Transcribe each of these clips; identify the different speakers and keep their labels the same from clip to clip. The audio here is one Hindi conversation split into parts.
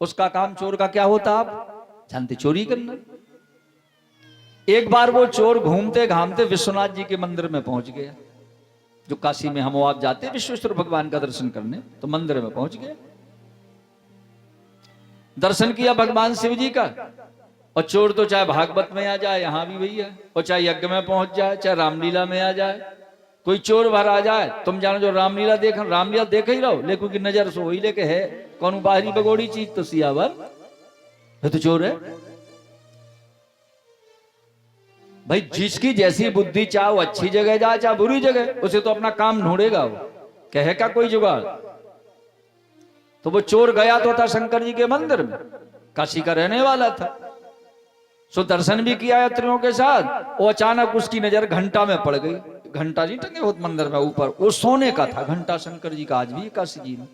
Speaker 1: उसका काम चोर का क्या होता, आप जानते, चोरी करना। एक बार वो चोर घूमते घामते विश्वनाथ जी के मंदिर में पहुंच गया, जो काशी में हम आप जाते हैं विश्वेश्वर भगवान का दर्शन करने, तो मंदिर में पहुंच गया, दर्शन किया भगवान शिव जी का। और चोर तो चाहे भागवत में आ जाए, यहां भी वही है, और चाहे यज्ञ में पहुंच जाए, चाहे रामलीला में आ जाए, कोई चोर भर आ जाए, तुम जानो जो रामलीला देख ही रहो, लेकिन की नजर सो वही लेके है, कौन बाहरी बगोड़ी चीज तो सियावर है, तो चोर है भाई। जिसकी जैसी बुद्धि, चाहे वो अच्छी जगह जाए चाहे बुरी जगह, उसे तो अपना काम ढूंढेगा वो, कहे का कोई जुगाड़। तो वो चोर गया तो था शंकर जी के मंदिर में, काशी का रहने वाला था, सो दर्शन भी किया यात्रियों के साथ। और अचानक उसकी नजर घंटा में पड़ गई। घंटा जी टंगे होत मंदिर में ऊपर, वो सोने का था घंटा, शंकर जी का आज भी काशी जी में।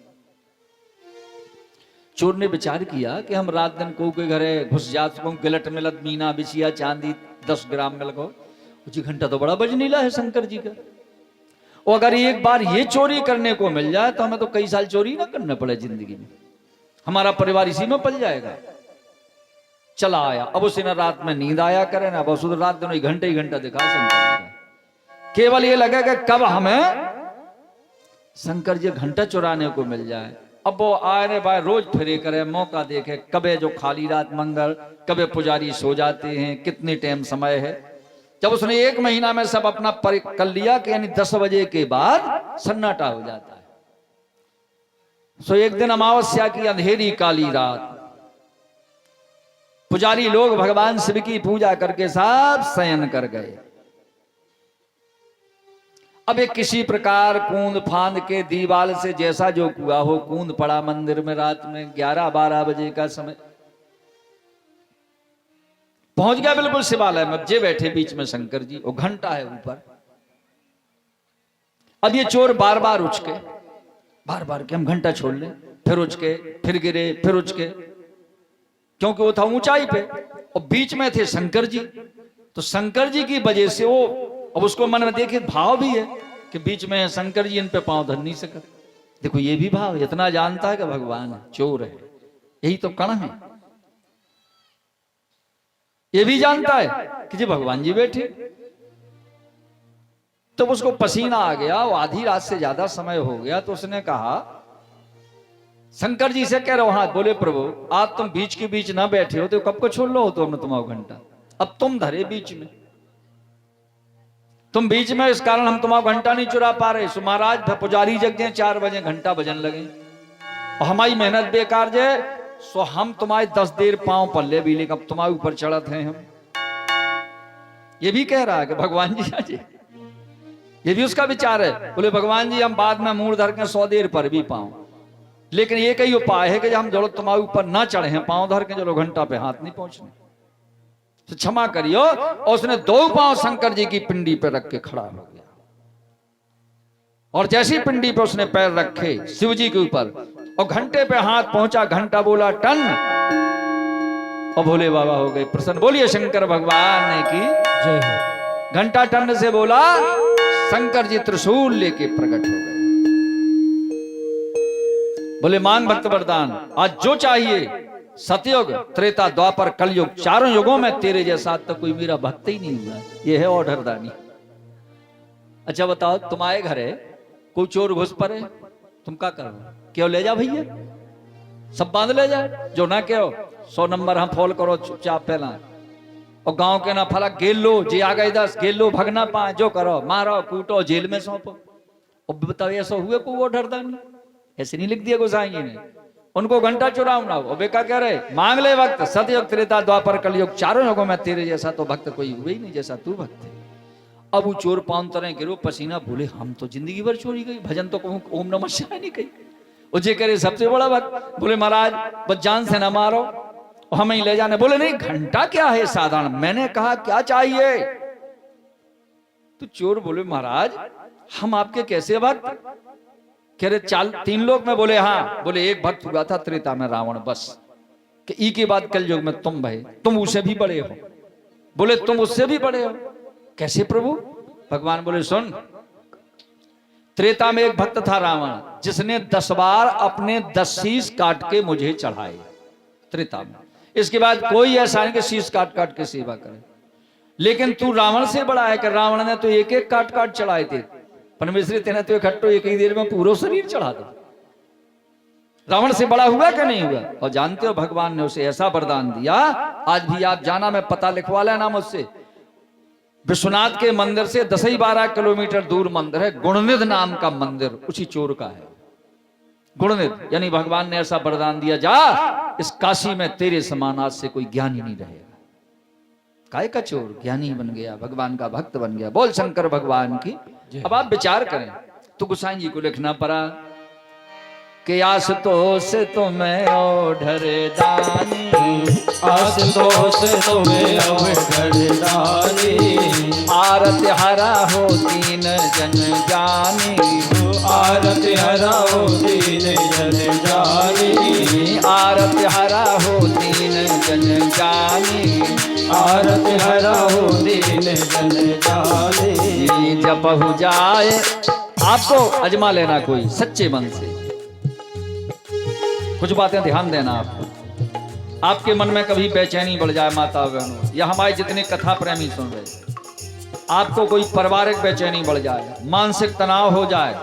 Speaker 1: चोर ने विचार किया कि हम रात दिन को के घरे घुस जात को गिलट मिलत मीना बिछिया चांदी 10 ग्राम में लगाओ, जी घंटा तो बड़ा बजनीला है शंकर जी का, और अगर एक बार ये चोरी करने को मिल जाए तो हमें तो कई साल चोरी ना करना पड़े जिंदगी में, हमारा परिवार इसी में पल जाएगा। चला आया, अब उसे ना रात में नींद आया करे ना, बस रात दिन घंटे ही घंटा दिखा शंकर जी, केवल ये लगे कि कब हमें शंकर जी घंटा चुराने को मिल जाए। अब वो आए रे भाई रोज फिरे करे, मौका देखे, कबे जो खाली रात मंगल, कबे पुजारी सो जाते हैं, कितनी टाइम समय है। जब उसने 1 महीना में सब अपना कर लिया कि यानी 10 बजे के बाद सन्नाटा हो जाता है। सो एक दिन अमावस्या की अंधेरी काली रात, पुजारी लोग भगवान शिव की पूजा करके सब शयन कर गए। अब एक किसी प्रकार कूंद फांद के दीवाल से जैसा जो कुआ हो कूंद पड़ा मंदिर में। रात में 11-12 बजे का समय पहुंच गया बिल्कुल शिवालय में, जे बैठे बीच में शंकर जी, वो घंटा है ऊपर। अब ये चोर बार बार उचके, बार बार के हम घंटा छोड़ लें, फिर उचके, फिर गिरे, फिर उचके, क्योंकि वो था ऊंचाई पे और बीच में थे शंकर जी। तो शंकर जी की वजह से वो, अब उसको मन में देखिए भाव भी है कि बीच में है शंकर जी, इन पे पांव धर नहीं सकते। देखो ये भी भाव, इतना जानता है कि भगवान है, चोर है, यही तो कण है। ये भी जानता है कि जी भगवान जी बैठे। तो उसको पसीना आ गया, वो आधी रात से ज्यादा समय हो गया, तो उसने कहा शंकर जी से कह रहा हूं हाथ, बोले प्रभु आज तुम बीच के बीच ना बैठे हो तो कब को छोड़ लो हो तो हमने तुम्हारा घंटा, अब तुम धरे बीच में, तुम बीच में, इस कारण हम तुम्हारा घंटा नहीं चुरा पा रहे। सो महाराज पुजारी जग गए, 4 बजे घंटा बजन लगे और हमारी मेहनत बेकार जे, सो हम तुम्हारे 10 देर पांव पल्ले भी, लेकिन अब तुम्हारे ऊपर चढ़त हैं हम। ये भी कह रहा है कि भगवान जी आज, ये भी उसका विचार है। बोले भगवान जी हम बाद में मूड धर के 100 देर पर भी पाऊं, लेकिन ये कई उपाय है कि हम जरूरत तुम्हारे ऊपर ना चढ़े हैं, पांव धर के चलो घंटा पे हाथ नहीं पहुंचने, तो क्षमा करियो। और उसने 2 पांव शंकर जी की पिंडी पे रख के खड़ा हो गया, और जैसी पिंडी पे उसने पैर रखे शिव जी के ऊपर और घंटे पे हाथ पहुंचा, घंटा बोला टन, और भोले बाबा हो गए प्रसन्न। बोलिए शंकर भगवान की जय हो। घंटा टन से बोला, शंकर जी त्रिशूल लेके प्रकट हो गए। बोले मांग भक्त वरदान, आज जो चाहिए, सतयुग त्रेता द्वापर कलयुग, 4 युगों में तेरे जैसा आज तक कोई मेरा भक्त ही नहीं हुआ। ये है ऑर्डर दानी। अच्छा बताओ, तुम्हारे घर है कोई चोर घुस पड़े, तुम क्या करो? क्यों ले जा भैया, सब बांध ले जाए, जो ना क्यों 100 नंबर हम फॉल करो चुपचाप पहला, और गांव के ना फला गेल लो, जे आ गए 10 गेल लो, भगना पाए, जो करो, मारो कूटो, जेल में सौंपो। अब बताओ ऐसा हुए को ऑर्डर दानी? ऐसे नहीं लिख दिया गोसाई जी ने, उनको घंटा चुराओ ना हो। बेका कह रहे मांग ले वक्त, सतयुग त्रेता द्वापर कलयुग, 4 युगों में तेरे जैसा तो भक्त कोई हुए ही नहीं जैसा तू भक्त है। अब वो चोर 5 तरह गिरो पसीना, बोले हम तो जिंदगी भर चोरी गई, भजन तो कहूं ओम नमः शिवाय नहीं कही, उजे करे सबसे बड़ा भक्त। बोले महाराज बस जान से न मारो, हमें ही ले जाने। बोले नहीं घंटा क्या है साधारण, मैंने कहा क्या चाहिए? तो चोर बोले महाराज हम आपके कैसे भक्त? कह रहे 3 लोग में? बोले हाँ। बोले एक भक्त हुआ था त्रेता में रावण, बस कि ई के बाद कल युग में तुम भय, तुम उसे भी बड़े हो। बोले तुम उससे भी बड़े हो, कैसे प्रभु? भगवान बोले सुन, त्रेता में एक भक्त था रावण, जिसने 10 बार अपने 10 शीश काट के मुझे चढ़ाए। त्रेता में। इसके बाद कोई ऐसा नहीं कि शीश काट काट के सेवा करे। लेकिन तू रावण से बड़ा है कि रावण ने तो एक एक काट काट चढ़ाए थे, परमेश्वरी तेने तो इकट्ठो एक ही देर में पूरा शरीर चढ़ा दो। रावण से बड़ा हुआ कि नहीं हुआ? और जानते हो भगवान ने उसे ऐसा वरदान दिया, आज भी आप जाना, मैं पता लिखवा लेना मुझसे, विश्वनाथ के मंदिर से 10-12 किलोमीटर दूर मंदिर है, गुणनिध नाम का मंदिर, उसी चोर का है गुणनिध। यानी भगवान ने ऐसा वरदान दिया, जा इस काशी में तेरे समान आज से कोई ज्ञानी नहीं रहेगा। काय का चोर ज्ञानी बन गया, भगवान का भक्त बन गया। बोल शंकर भगवान की। अब आप विचार करें तो गोसाई जी को लिखना पड़ा कि आशुतोष तुम्हें ओढ़र दानी,
Speaker 2: आशुतोष तुम्हें ओढ़र दानी,
Speaker 1: आरत हरा हो दीन जन जानी,
Speaker 2: आरत हरा हो दीन जन जानी,
Speaker 1: आरत हरा हो दीन जन जानी,
Speaker 2: आरत हरा हो दीन जन जानी।
Speaker 1: जब हो जाए, आपको अजमा लेना कोई सच्चे मन से। कुछ बातें ध्यान देना आपके मन में कभी बेचैनी बढ़ जाए माता बहनों, या हमारे जितने कथा प्रेमी सुन रहे, आपको कोई पारिवारिक बेचैनी बढ़ जाए, मानसिक तनाव हो जाए,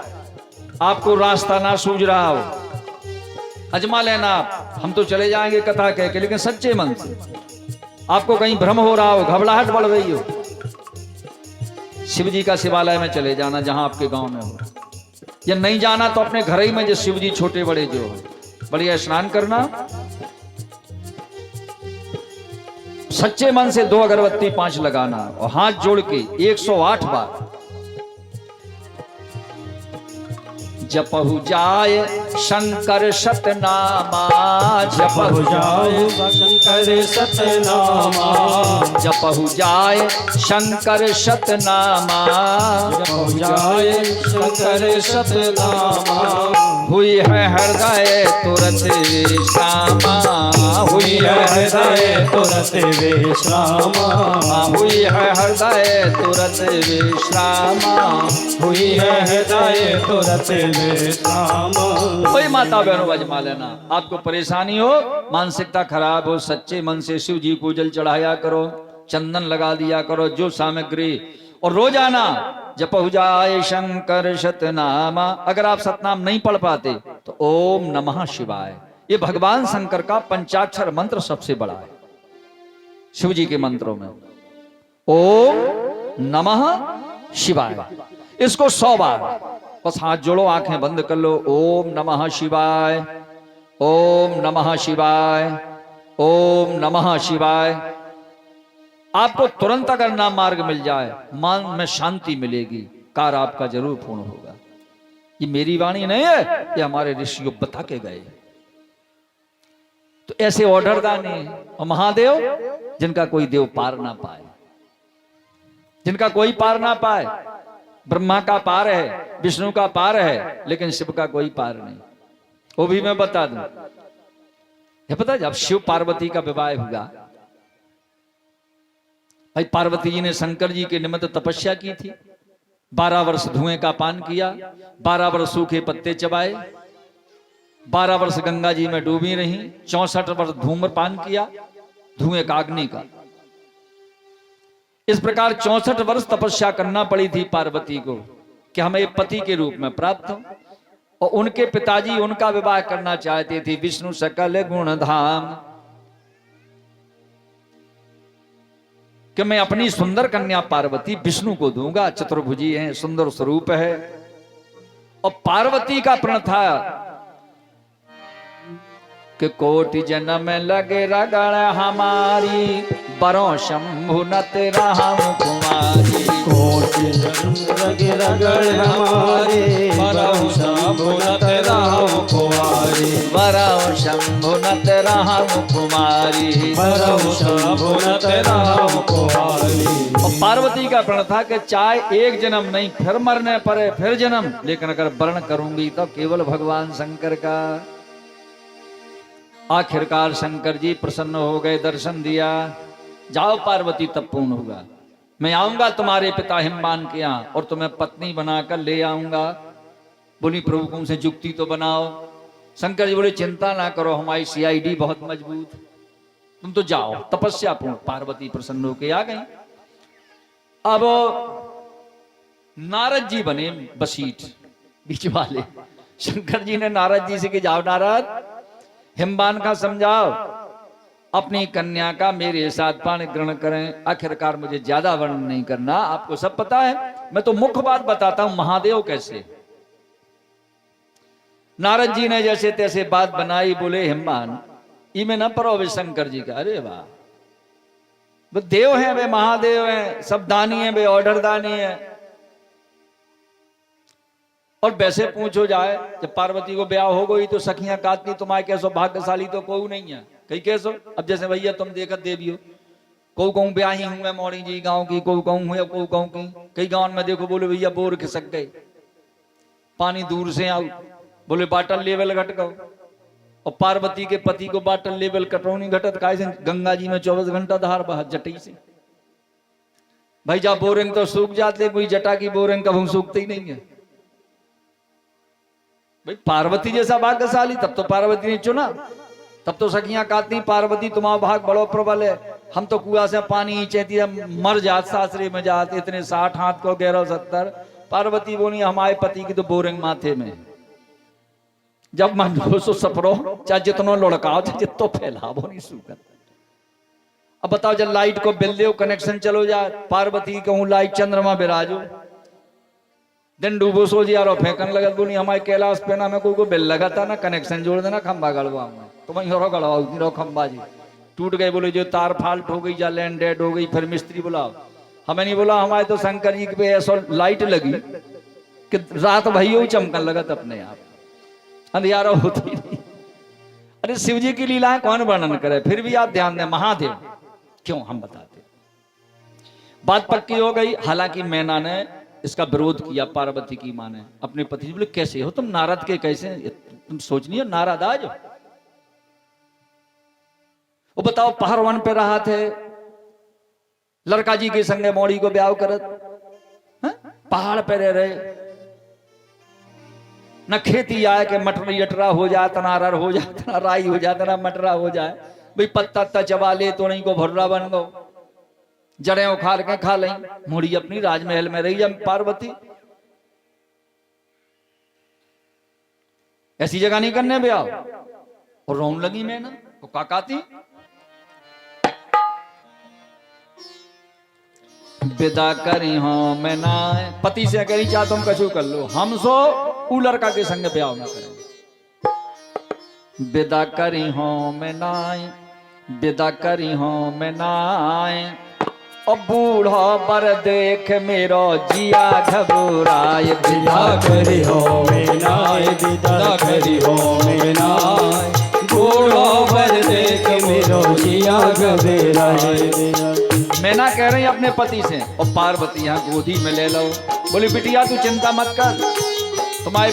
Speaker 1: आपको रास्ता ना सूझ रहा हो, अजमा लेना आप। हम तो चले जाएंगे कथा कह के, लेकिन सच्चे मन से। आपको कहीं भ्रम हो रहा हो, घबराहट बढ़ रही हो, शिव जी का शिवालय में चले जाना जहां आपके गांव में हो, या नहीं जाना तो अपने घर ही में जो शिव जी छोटे बड़े जो हो, बढ़िया स्नान करना, सच्चे मन से 2 अगरबत्ती 5 लगाना और हाथ जोड़ के 108 बार जपहु जाए शंकर सतनामा,
Speaker 2: जपहु जाए शंकर सतनामा,
Speaker 1: जपहु जाए शंकर सतनामा,
Speaker 2: जपहु जाए शंकर सतनामा।
Speaker 1: हुई है हृदय तुरंत विश्रामा, हुई है हृदय
Speaker 2: तुरंत विश्रामा,
Speaker 1: हुई है हृदय तुरंत विश्रामा,
Speaker 2: हुई है हृदय तुरंत विश्रामा।
Speaker 1: कोई माता बहनों अजमा लेना। आपको परेशानी हो, मानसिकता खराब हो, सच्चे मन से शिव जी को जल चढ़ाया करो, चंदन लगा दिया करो, जो सामग्री, और रोजाना जपहु जाए शंकर सतनामा। अगर आप सतनाम नहीं पढ़ पाते तो ओम नमः शिवाय, ये भगवान शंकर का पंचाक्षर मंत्र सबसे बड़ा है शिव जी के मंत्रों में। ओम नमः शिवाय, इसको 100 बार, बस हाथ जोड़ो, आंखें बंद कर लो। ओम नमः शिवाय, ओम नमः शिवाय, ओम नमः शिवाय। आपको तुरंत अगर नाम मार्ग मिल जाए, मन में शांति मिलेगी, कार्य आपका जरूर पूर्ण होगा। ये मेरी वाणी नहीं है, ये हमारे ऋषियों बता के गए। तो ऐसे ऑर्डर दानी और महादेव जिनका कोई देव पार ना पाए, जिनका कोई पार ना पाए। ब्रह्मा का पार है, विष्णु का पार है, लेकिन शिव का कोई पार नहीं। वो भी मैं बता दूं, ये पता, जब शिव पार्वती का विवाह हुआ, भाई पार्वती जी ने शंकर जी के निमित्त तपस्या की थी, 12 वर्ष धुएं का पान किया, 12 वर्ष सूखे पत्ते चबाए, 12 वर्ष गंगा जी में डूबी रही, 64 वर्ष धूम्रपान किया, धुएं का, अग्नि का। इस प्रकार 64 वर्ष तपस्या करना पड़ी थी पार्वती को कि हमें एक पति के रूप में प्राप्त हो। और उनके पिताजी उनका विवाह करना चाहते थे, विष्णु सकल गुण धाम, कि मैं अपनी सुंदर कन्या पार्वती विष्णु को दूंगा, चतुर्भुजी है, सुंदर स्वरूप है। और पार्वती का प्रण था कि कोटि जन्म लगे रगड़ हमारी, बरों शंभु नत राम कुमारी,
Speaker 2: कोटि जन्म लगे रगड़ हमारी, बरों शंभु नत राम कुमारी,
Speaker 1: बरों शंभु नत राम कुमारी,
Speaker 2: बरों शंभु नत राम कुमारी।
Speaker 1: और पार्वती का प्रण था कि चाहे एक जन्म नहीं, फिर मरने पड़े, फिर जन्म, लेकिन अगर वर्ण करूंगी तो केवल भगवान शंकर का। आखिरकार शंकर जी प्रसन्न हो गए, दर्शन दिया। जाओ पार्वती, तब पूर्ण होगा, मैं आऊंगा तुम्हारे पिता हिमवान के यहाँ और तुम्हें पत्नी बनाकर ले आऊंगा। बोली प्रभु को से जुक्ति तो बनाओ। शंकर जी बोले चिंता ना करो, हमारी सीआईडी बहुत मजबूत, तुम तो जाओ तपस्या पूर्ण। पार्वती प्रसन्न होकर आ गई। अब नारद जी बने बसीठ बीच वाले। शंकर जी ने नारद जी से कि जाओ नारद, हिमबान का समझाओ, अपनी कन्या का मेरे साथ पान ग्रहण करें। आखिरकार मुझे ज्यादा वर्णन नहीं करना, आपको सब पता है, मैं तो मुख्य बात बताता हूं महादेव कैसे। नारद जी ने जैसे तैसे बात बनाई, बोले हिमबान इमे न परो वे शंकर जी का। अरे वाह, वो देव हैं, वे महादेव हैं, सब दानी हैं, वे ऑर्डर दानी है। और वैसे पूछो जाए, जब पार्वती को ब्याह हो गई तो सखियां काटनी, तुम्हारे कैसो भाग्यशाली तो कोई नहीं है, कहीं कैसो। अब जैसे भैया तुम देखत देवी हो, को कहूं ब्याही हूं मैं मौड़ी जी गांव की, को कहूं हुए, को कहूं की। कई गांव में देखो बोले भैया बोर खिसक गए, पानी दूर से आओ, बोले बाटल लेवल घट गो। और पार्वती के पति को बाटल लेवल कटौनी घटत काय से, गंगा जी में 24 घंटा धार बहत जटी से। भाई जा बोरिंग तो सूख जाते, कोई जटा की बोरिंग कभी सूखती ही नहीं है। भाई पार्वती जैसा भाग्यशाली, तब तो पार्वती ने चुना, तब तो सखियां काटती, पार्वती तुम्हारा भाग बड़ो प्रबल है। हम तो कुआ से पानी चहती मर जात, सासरे में जात, इतने 60 हाथ को 1170। पार्वती बोली हमारे पति की तो बोरिंग माथे में, जब मन सो सपरो, चाहे जितनो लुढ़काओ, चाहे जितो फैलाओ, नहीं सूखत। अब बताओ, जब लाइट को बिल दो, कनेक्शन चलो जाए, पार्वती कहूं लाइट चंद्रमा बिराजो, दिन डूबो सो जी यारो फेंकन लगत। बोली हमारे कैलाश पे ना में कोई को बिल लगा था ना, कनेक्शन जोड़ देना, खंबा गड़वाऊंगा। तो वहीं और गड़वाओ खंबा जी टूट गए। बोले जो तार फाल्ट हो गई या लैंड डेड हो गई, फिर मिस्त्री बुलाओ। हमें नहीं बोला, हमारे तो शंकर जी पे ऐसा लाइट लगी कि रात भैया चमकन लगत अपने आप, अंधियारा होती नहीं। अरे शिव जी की लीलाएं कौन वर्णन करे, फिर भी आप ध्यान दें, महादेव क्यों हम बताते। बात पक्की हो गई। हालांकि मैना ने इसका विरोध किया, पार्वती की मां ने अपने पति से। बोले कैसे हो तुम नारद के, कैसे तुम सोचनी हो नारद आज। वो बताओ पहरवन पे रहा थे, लड़का जी के संगे मौड़ी को ब्याह करत, पहाड़ पे रह रहे, न खेती आए कि मटर यटरा हो जाए, तनारर हो जाए, तना राई हो जाए, तना मटरा हो जाए। भाई पत्ता चबा ले तो नहीं को भर्रा बन गो, जड़ें उखाड़ के खा लें। मुड़ी अपनी राजमहल में रही जब पार्वती, ऐसी जगह नहीं करने ब्याह। और रोन लगी मैं ना, तो काकाती विदा करी हो मैं ना, पति से करी चाह तुम कछु कर लो, हम सो ऊ लड़का के संग ब्याह ना करें। विदा करी हो मैं नाय, विदा करी हो मैं नाय, और बूढ़ा बर देख मेरो जिया घबराए।
Speaker 2: विदा करी हो मैं नाय, विदा करी हो मैं नाय, बूढ़ा बर देख मेरो जिया घबराए।
Speaker 1: मैना कह रही अपने पति से, और पार्वती यहाँ गोदी में ले लो। बोली बिटिया तू चिंता मत कर, तुम्हारे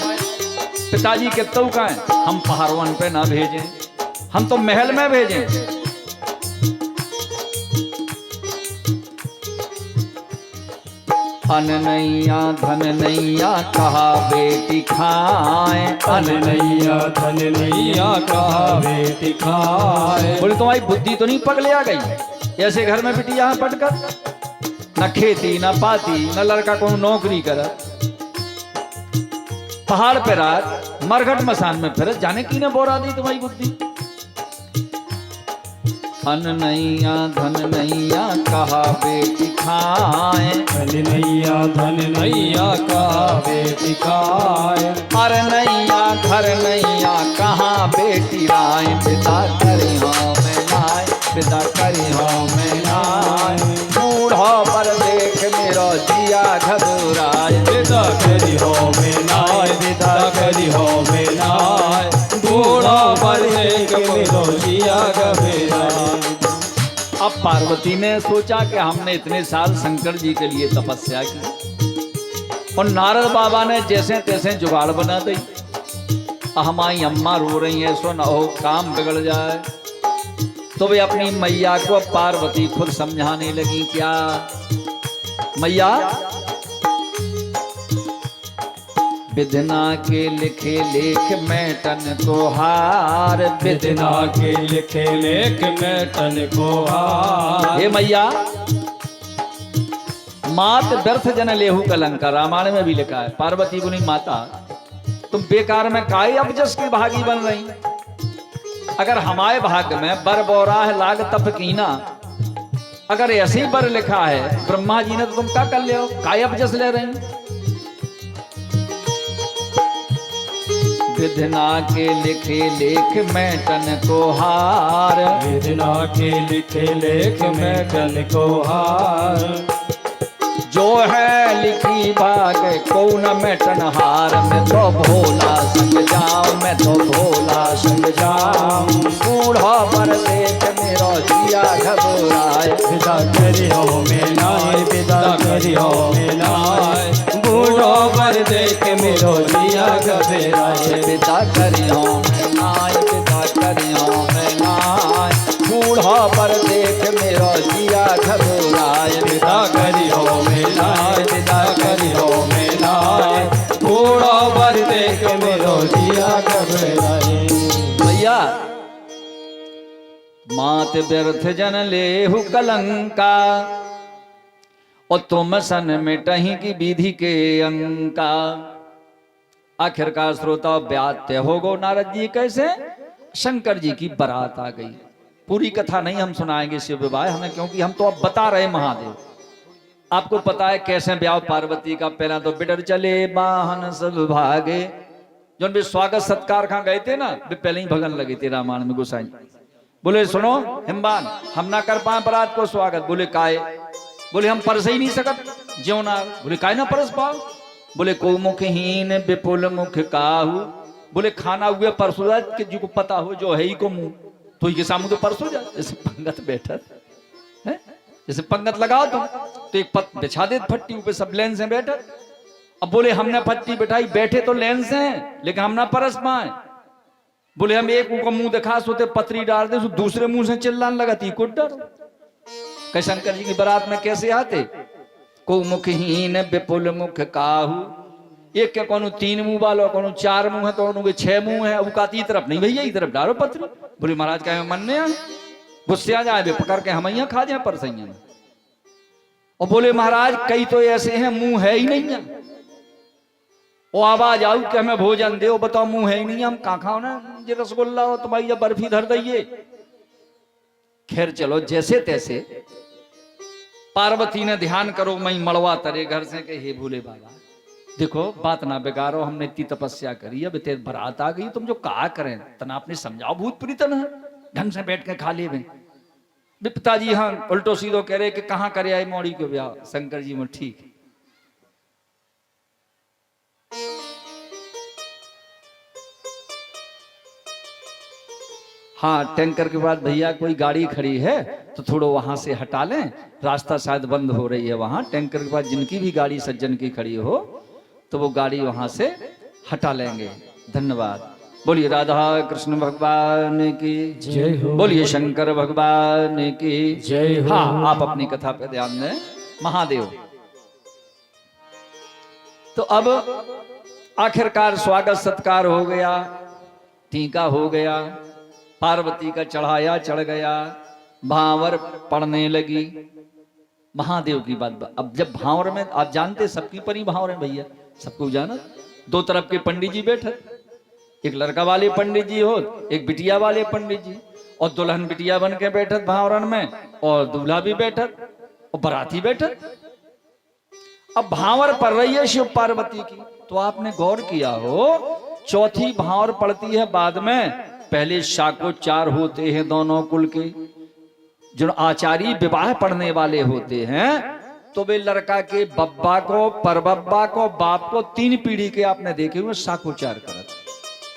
Speaker 1: पिताजी कितने का है, हम पहाड़वन पे ना भेजें, हम तो महल में भेजें। अन नैया धन नैया कहा बेटी खाए,
Speaker 2: अन नैया धन नैया कहा बेटी खाए।
Speaker 1: बोले तुम्हारी बुद्धि तो नहीं पगले आ गई, ऐसे घर में बिटिया पटकर, न खेती न पाती, न लड़का को नौकरी कर, पहाड़ पे रात मरघट मसान में फिर, जाने की ने बोरा दी तुम्हारी बुद्धि। अन नैया धन नैया कहा बेटी खाए,
Speaker 2: अन नैया धन नैया कहा बेटी खाए।
Speaker 1: अरे नैया घर नैया कहाँ बेटी राय, पिता करी हो मैं नाय, पिता करी हो मैं नाय, बूढ़ा पर देख मेरो जिया घबराए।
Speaker 2: विदा करी हो मैं नाय, विदा करी हो मैं नाय, बूढ़ा पर देख मेरो जिया घबराए।
Speaker 1: अब पार्वती ने सोचा कि हमने इतने साल शंकर जी के लिए तपस्या की, और नारद बाबा ने जैसे तैसे जुगाड़ बना दी। हमारी अम्मा रो रही है, सो न हो काम बिगड़ जाए। तो वे अपनी मैया को पार्वती खुद समझाने लगी, क्या मैया विधना के लिखे लेख में तन को हार।
Speaker 2: विधना के लिखे लेख में तन को हार।
Speaker 1: हे मैया, मात व्यर्थ जन लेहु कलंका, रामायण में भी लिखा है। पार्वती बोली माता तुम बेकार में काहे अबजस की भागी बन रही। अगर हमारे भाग्य में बर बोराह लाग तप कीना, अगर ऐसे ही बर लिखा है ब्रह्मा जी ने, तो तुम क्या कर ले हो, काहे अबजस ले रही। विधना के लिखे लेख में तन को हार।
Speaker 2: विधना के लिखे लेख में तन को हार।
Speaker 1: जो है लिखी भाग कौन में टनहार। मैं तो भोला संग जाऊं, मैं तो भोला संग जाऊं। बूढ़ा पर देख मेरो जिया घबराए।
Speaker 2: विदा करियो में नाय, विदा करियो में नाय। बूढ़ो पर देख मेरो जिया घबराए।
Speaker 1: विदा करियो में नाय, विदा करियो में नाय। बूढ़ा पर देख मेरो जिया घबराए।
Speaker 2: विदा करियो में नाय, विदा करियो में नाय। बूढ़ो पर देख मेरो जिया घबराए।
Speaker 1: भैया, मात व्यर्थ जन लेहु कलंका, और तुम सन मिटही की विधि के अंका। आखिरकार श्रोता व्यात्य हो गो नारद जी कैसे। शंकर जी की बारात आ गई। पूरी कथा नहीं हम सुनाएंगे शिव विवाह हमें, क्योंकि हम तो अब बता रहे महादेव। आपको पता है कैसे ब्याह पार्वती का। पहला तो बिडर चले वाहन सब भागे। जो भी स्वागत सत्कार कहाँ गए थे ना, वे पहले ही भगन लगे थे रामायण में। गोसाई बोले सुनो हिम्बान, हम ना कर पाए बारात को स्वागत। बोले काहे। बोले हम परस ही नहीं सकत ज्यो ना। बोले काहे ना परस पाओ। बोले को मुखहीन विपुल मुख काहू। बोले खाना हुए परसो जाए कि जी को पता हो जो है ही को मुंह, तो ही के सामने तो परसो जाए। जैसे पंगत बैठत है, जैसे पंगत लगाओ तुम तो एक पत बिछा दे फट्टी ऊपर, सब लेन से बैठे। अब बोले हमने फट्टी बिठाई, बैठे तो लेन से हैं लेकिन हम ना परस पाए। बोले हम एक को मुंह दिखा सोते पतरी डाल दे, दूसरे मुंह से चिल्लाने लगा थी को डर। कह शंकर जी की बारात में कैसे आते। को मुखहीन विपुल मुख काहू। एक के कोनो 3 मुंह वालो, कोनो 4 मुंह है, तो उनके 6 मुंह है। अब काती तरफ नहीं भैया, इस तरफ डालो पतरी। बोले महाराज कहे मन ने गुस्से आ जाए, पकड़ के हम यहाँ खा जाए परसैया। और बोले महाराज कई तो ऐसे हैं मुंह है ही नहीं है। वो आवाज आऊ कि हमें भोजन दे, बताओ मुंह है ही नहीं, हम कहाँ खाओ ना ये रसगुल्ला हो तुम्हारी या बर्फी धर दइए। खैर चलो जैसे तैसे पार्वती ने ध्यान करो मैं मड़वा तरे घर से के हे भोले बाबा देखो बात ना बिगाड़ो, हमने इतनी तपस्या करी, अब तेरे बारात आ गई, तुम जो कहा करें तना आपने समझाओ भूत प्रीतन है, ढंग से बैठ के खा ले। पिताजी हाँ उल्टो सीधो कह रहे कि कहाँ करे आए मौड़ी को ब्याह। शंकर जी में ठीक। हाँ टैंकर के बाद भैया कोई गाड़ी खड़ी है तो थोड़ा वहां से हटा लें, रास्ता शायद बंद हो रही है वहां। टैंकर के बाद जिनकी भी गाड़ी सज्जन की खड़ी हो तो वो गाड़ी वहां से हटा लेंगे। धन्यवाद। बोलिए राधा कृष्ण भगवान की
Speaker 2: जय हो।
Speaker 1: बोलिए शंकर भगवान की
Speaker 2: जय हो।
Speaker 1: हाँ आप अपनी कथा पे ध्यान दें। महादेव तो अब आखिरकार स्वागत सत्कार हो गया, टीका हो गया, पार्वती का चढ़ाया चढ़ गया, भांवर पड़ने लगी। महादेव की बात। अब जब भांवर में आप जानते सबकी परी भांवर है भैया, सबको जाना। दो तरफ के पंडित जी बैठे, एक लड़का वाले पंडित जी हो, एक बिटिया वाले पंडित जी, और दुल्हन बिटिया बन के बैठत भांवरन में, और दूल्हा भी बैठत और बाराती बैठत। अब भांवर पड़ रही है शिव पार्वती की, तो आपने गौर किया हो चौथी भांवर पड़ती है बाद में। पहले शाकोचार होते हैं दोनों कुल के, जो आचारी विवाह पढ़ने वाले होते हैं तो वे लड़का के बब्बा को, परबब्बा को, बाप को 3 पीढ़ी के आपने देखे हुए शाकोचार करत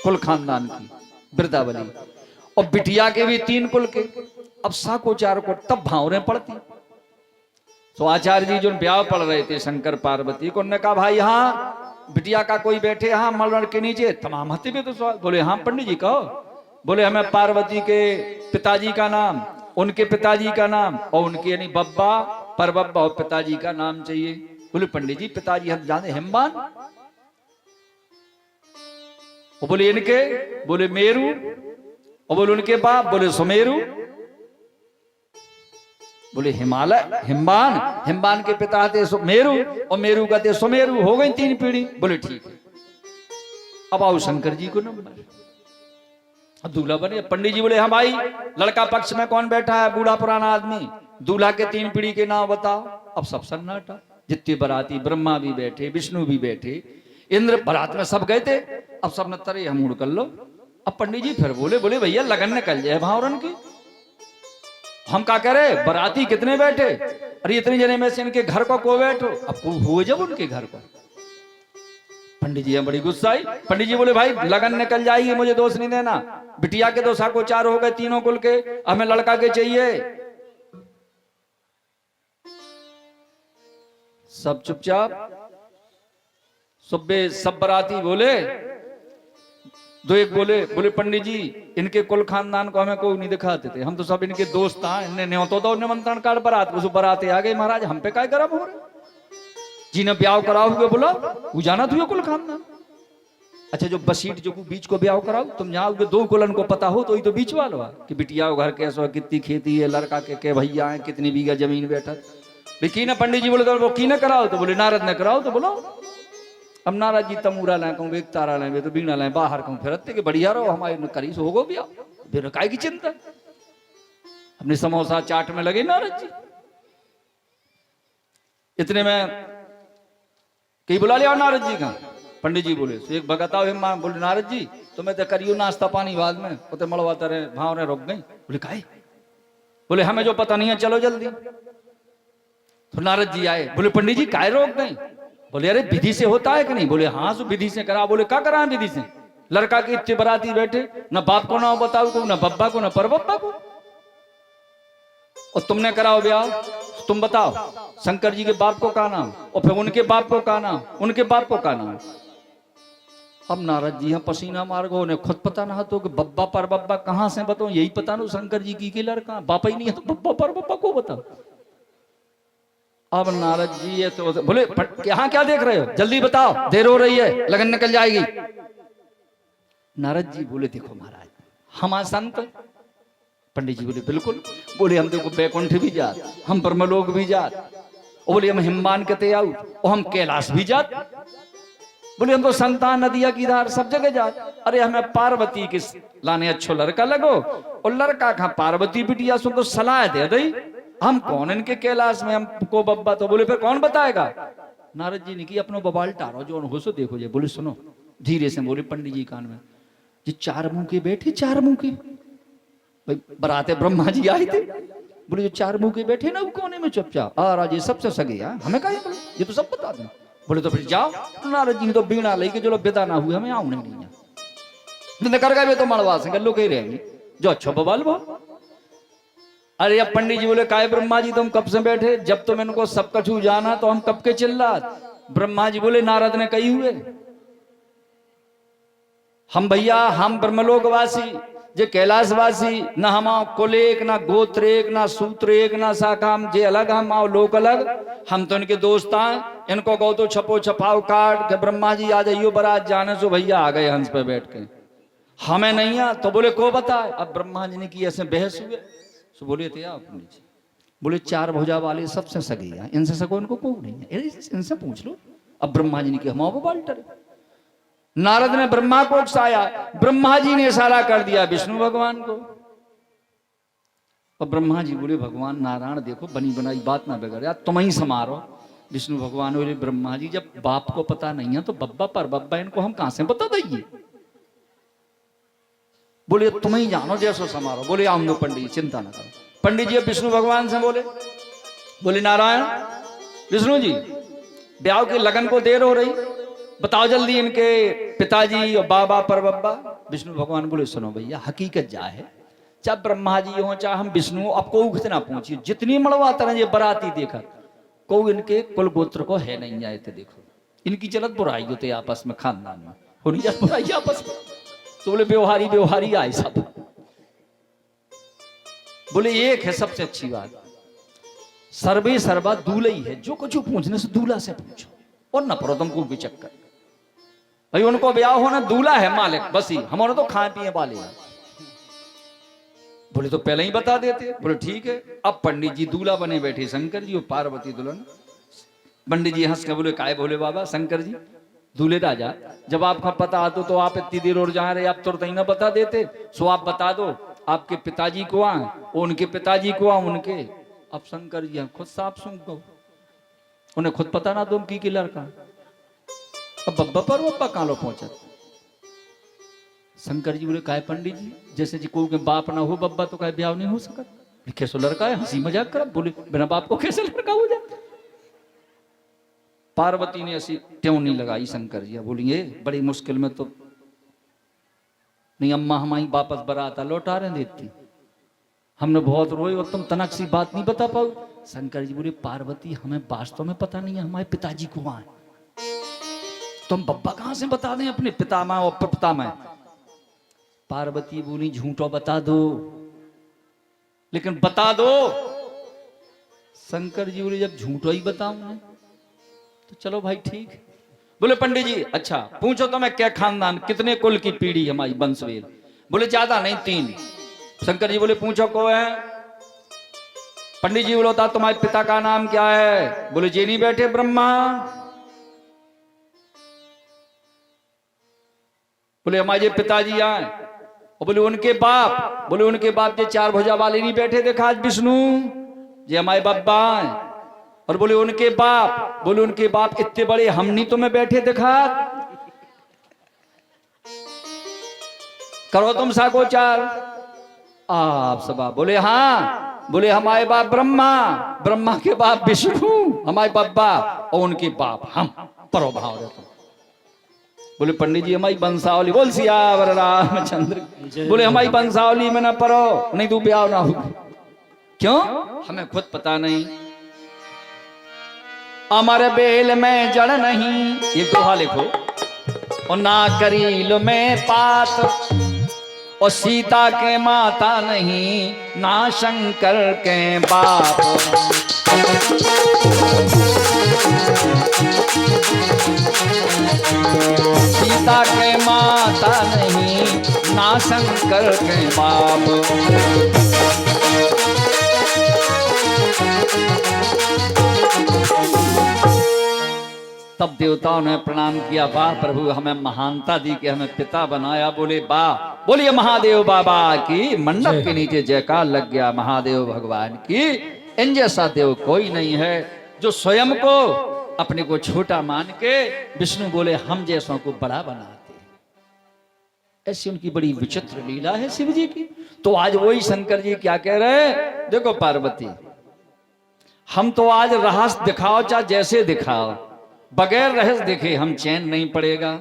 Speaker 1: कुल खानदान की वृद्धावली, और बिटिया के भी 3 कुल के। अब शाकोचार को तब भावरें पड़ती। तो आचार्य जी जो ब्याह पढ़ रहे थे शंकर पार्वती को, उन्होंने कहा भाई हाँ बिटिया का कोई बैठे हाँ मलड़ के नीचे। तमाम हथे भी तो सवाल। बोले हाँ पंडित जी कहो। बोले हमें पार्वती के पिताजी का नाम, उनके पिताजी का नाम, और उनके यानी बब्बा परबब्बा और पिताजी का नाम चाहिए। बोले पंडित जी पिताजी हम जाने हिम्बान। और बोले इनके, बोले मेरू, और बोले उनके बाप, बोले सुमेरु, बोले हिमालय, हिम्बान, हिम्बान के पिता थे मेरू और मेरू का थे सुमेरु, हो गई 3 पीढ़ी। बोले ठीक है, अब आओ शंकर जी को नंबर। अब दूल्हा बने। पंडित जी बोले हाँ भाई, लड़का पक्ष में कौन बैठा है? बूढ़ा पुराना आदमी। दूल्हा के 3 पीढ़ी के नाम बताओ। अब सब सन्नाटा, जितने बराती, ब्रह्मा भी बैठे, विष्णु भी बैठे, इंद्र बारात में सब गए थे। अब सब ने तरे हम उड़ कर लो। अब पंडित जी फिर बोले, बोले भैया लगन निकल जाए भावरन की, हम क्या करे? बराती कितने बैठे? अरे इतने जने में से इनके घर को बैठो। अब हुए जब उनके घर पर, पंडित जी बड़ी गुस्सा आई। पंडित जी बोले भाई लगन निकल जाएगी, मुझे दोष नहीं देना। बिटिया के 2 साकोचार हो गए, तीनों कुल के, हमें लड़का के चाहिए। सब चुपचाप, सब बराती बोले। 2 एक बोले, बोले पंडित जी इनके कुल खानदान को हमें कोई नहीं दिखाते थे, हम तो सब इनके दोस्त हैं, इनने न्योतो दो निमंत्रण कार्ड बरात, उस बराते आ गए महाराज, हम पे काय गरम हो रहे? जी ने ब्याह कराओ हुए बोला, वो जाना तुझे कुल खानदान। अच्छा जो बसीट जो बीच को ब्याह कराओ, तुम जहाँ 2 कुलन को पता हो तो ही तो बीच वाला कि बिटिया घर कैसा, कितनी खेती है, लड़का के भैया है, कितनी बीघा जमीन बैठा। लेकिन ना पंडित जी बोले तो की न कराओ, तो बोले नारद ने कराओ, तो बोलो। अब नारद जी तमूरा लाए कहूँ, एक तारा लाए, तो बीना लाए, बाहर कहूँ फिरते कि बढ़िया रहो, हमारे करी सो होगो ब्याह, फिर काय की चिंता। अपने समोसा चाट में लगे नारद जी। इतने में कहीं बुला लिया नारद जी का। पंडित जी बोले एक भगताओ हिम्मा, बोले नारद जी तुम्हें तो करियो नाश्ता पानी बाद में, उते मड़वाते रहे, भाव ने रोक गई। बोले काहे? बोले हमें जो पता नहीं है, चलो जल्दी। तो नारद जी आए, बोले पंडित जी काहे रोक गई? बोले अरे विधि से होता है कि नहीं? बोले हाँ सो विधि से करा। बोले क्या करा विधि से? लड़का के इतने बराती बैठे, ना बाप को ना बताओ को, ना बब्बा को, ना परबब्बा को, और तुमने कराओ ब्याह। तुम बताओ शंकर जी के बाप को का नाम, और फिर उनके बाप को का नाम, उनके बाप को का नाम। अब नारद जी यहाँ पसीना मार गो, उन्हें खुद पता ना तो कि बब्बा पर बब्बा कहां से बताओ, यही पता ना शंकर जी की लड़का बापा ही नहीं है, तो बब्बा पर बब्बा को बताओ। अब नारद जी ये तो बोले यहाँ क्या देख रहे हो, जल्दी बताओ, देर हो रही है, लगन निकल जाएगी। नारद जी बोले देखो महाराज हम संत। पंडित जी बोले बिल्कुल। बोले हम देखो बैकुंठ भी जात, हम ब्रह्मलोक भी जात, और बोले हम हिम्मान के ते आऊ, और हम कैलाश भी जात। बोले हम तो संतान नदिया की धार सब जगह जात। अरे हमें पार्वती के लाने अच्छो लड़का लगो, और लड़का कहा पार्वती बिटिया सुन तो सलाह दे दई, हम कौन इनके कैलाश में हमको बब्बा। तो बोले फिर कौन बताएगा? नारद जी ने की अपनो बबाल टारो जो हो सो देखो जे। बोले सुनो धीरे से बोले पंडित जी कान में, जी 4 मुंह के बैठे, 4 मुंह के भाई बराते ब्रह्मा जी आए थे। बोले जो 4 मुंह के बैठे ना वो कोने में चुपचाप आ राजे सबसे सगे यार, हमें क्या बोले ये तो सब बता दें। बोले तो फिर जाओ। नारद जी ने तो बीणा लेके जो विदा ना हुए हमें आऊ नहीं कर गए तो मड़वा से गल्लो कह रहे जो अच्छा बबाल बो। अरे अब पंडित जी बोले काय ब्रह्मा जी तुम कब से बैठे, जब तुम इनको सब कछु जाना तो हम कब के चिल्ला। ब्रह्मा जी बोले नारद ने कही हुए हम भैया हम ब्रह्मलोकवासी जे कैलाशवासी, न हम कुल एक, ना गोत्र एक, ना सूत्र एक, ना शाखा, हम जे अलग, हम आओ लोक अलग, हम तो इनके दोस्त हैं। इनको कहो तो छपो छपाओ काट के ब्रह्मा जी आ जाइयो बारात जाने सो भैया आ गए हंस पे बैठ के, हमें नहीं आ। तो बोले को बताए। अब ब्रह्मा जी ने की ऐसे बहस हुए, सो बोले थे आप बोले 4 भुजा वाले सबसे सगे हैं, इनसे सगो इनको को नहीं है, इनसे पूछ लो। अब ब्रह्मा जी ने की हम बाल्टर। नारद ने ब्रह्मा को उकसाया, ब्रह्मा जी ने इशारा कर दिया विष्णु भगवान को। और ब्रह्मा जी बोले भगवान नारायण देखो बनी बनाई बात ना बिगड़ यार, तुम ही समारो। विष्णु भगवान बोले ब्रह्मा जी जब बाप को पता नहीं है तो बब्बा पर बब्बा इनको हम कहां से बता देंगे। बोले तुम ही जानो जैसो समारो। बोले आम दो पंडित चिंता ना करो। पंडित जी विष्णु भगवान से बोले नारायण विष्णु जी ब्याह के लगन को देर हो रही, बताओ जल्दी इनके पिताजी और बाबा पर बब्बा। विष्णु भगवान बोले सुनो भैया हकीकत जा है, चाहे ब्रह्मा जी हो चाहे हम विष्णु, अब को कितना पहुंची जितनी मड़वाता रहे बराती देखा को इनके कुल गोत्र को है नहीं आए थे। देखो इनकी चलत बुराई होते आपस में, खानदान में होनी जाए बुराई आपस में। तो बोले व्यवहारी आए सब। बोले एक है सबसे अच्छी बात, सर्वे सर्वा दूल्हा ही है, जो कुछ पूछने से दूल्हा से पूछो और न पड़ो तुमको भी चक्कर। भाई उनको ब्याह होना, दूल्हा है मालिक, बस ही हमारे तो खाए पिए वाले हैं। बोले तो पहले ही बता देते। बोले ठीक है। अब पंडित जी दूल्हा बने बैठे, शंकर जी और पार्वती दुल्हन। पंडित जी हंस के बोले काय बोले बाबा शंकर जी दूल्हे राजा, जब आपका पता आता तो आप इतनी देर और जा रहे, आप तुरंत ही ना बता देते। सो आप बता दो आपके पिताजी को आ, उनके पिताजी को आ उनके। अब शंकर जी खुद साफ सुन को उन्हें खुद पता ना तुम की लड़का। अब बब्बा पर बब्बा कालो पहुंचा। शंकर जी बोले काय पंडित जी, जैसे जी कोई के बाप ना हो बब्बा तो काय ब्याह नहीं हो सकता। कैसे लड़का है, हंसी मजाक कर। बोले बिना बाप को कैसे लड़का हो जाता। पार्वती ने ऐसी त्यों नहीं लगाई शंकर जी। बोलिए बड़ी मुश्किल में तो नहीं, अम्मा हमारी वापस बराता लौटा रहे देती, हमने बहुत रोए और तुम तनक सी बात नहीं बता पाओ। शंकर जी बोले पार्वती हमें वास्तव में पता नहीं है हमारे पिताजी को वहां, तुम बब्बा कहां से बता दें अपने पितामह और प्रपितामह। पार्वती बोली झूठो बता दो, लेकिन बता दो। शंकर जी बोले जब झूठो ही बताऊं तो चलो भाई ठीक। बोले पंडित जी अच्छा पूछो तो मैं क्या खानदान, कितने कुल की पीढ़ी हमारी वंशवेल। बोले ज्यादा नहीं 3। शंकर जी बोले पूछो को है। पंडित जी बोलता तुम्हारे पिता का नाम क्या है। बोले जी नहीं बैठे ब्रह्मा। बोले हमारे पिताजी आए। और बोले उनके बाप। बोले उनके बाप जे 4 भुजा वाले नहीं बैठे देखा आज विष्णु, जे हमारे बब्बा आए। और बोले उनके बाप। बोले उनके बाप इतने बड़े हम नहीं तुम्हें बैठे देखा। करो तुम साकोचार। आप सब बोले हाँ। बोले हमारे बाप ब्रह्मा, ब्रह्मा के बाप विष्णु, हमारे बब्बा और उनके बाप हम। परो भाव रहते। बोले पंडित जी हमारी वंशावली। बोल सियावर रामचंद्र। बोले हमारी वंशावली में ना परो, नहीं तू ब्याह ना हो। क्यों, हमें खुद पता नहीं। अमर बेल में जड़ नहीं, ये दोहा लिखो। और ना करील में पात, और सीता के माता नहीं, ना शंकर के बाप। सीता के माता नहीं, ना शंकर के बाप। तब देवताओं ने प्रणाम किया, वाह प्रभु हमें महानता दी कि हमें पिता बनाया। बोले वाह, बोलिए महादेव बाबा की। मंडप के नीचे जयकार लग गया महादेव भगवान की। इन जैसा देव कोई नहीं है जो स्वयं को अपने को छोटा मान के, विष्णु बोले हम जैसों को बड़ा बनाते। ऐसी उनकी बड़ी विचित्र लीला है शिव जी की। तो आज वही शंकर जी क्या कह रहे हैं, देखो पार्वती हम तो आज रहस्य दिखाओ चाहे जैसे दिखाओ, बगैर रहस्य देखे हम चैन नहीं पड़ेगा।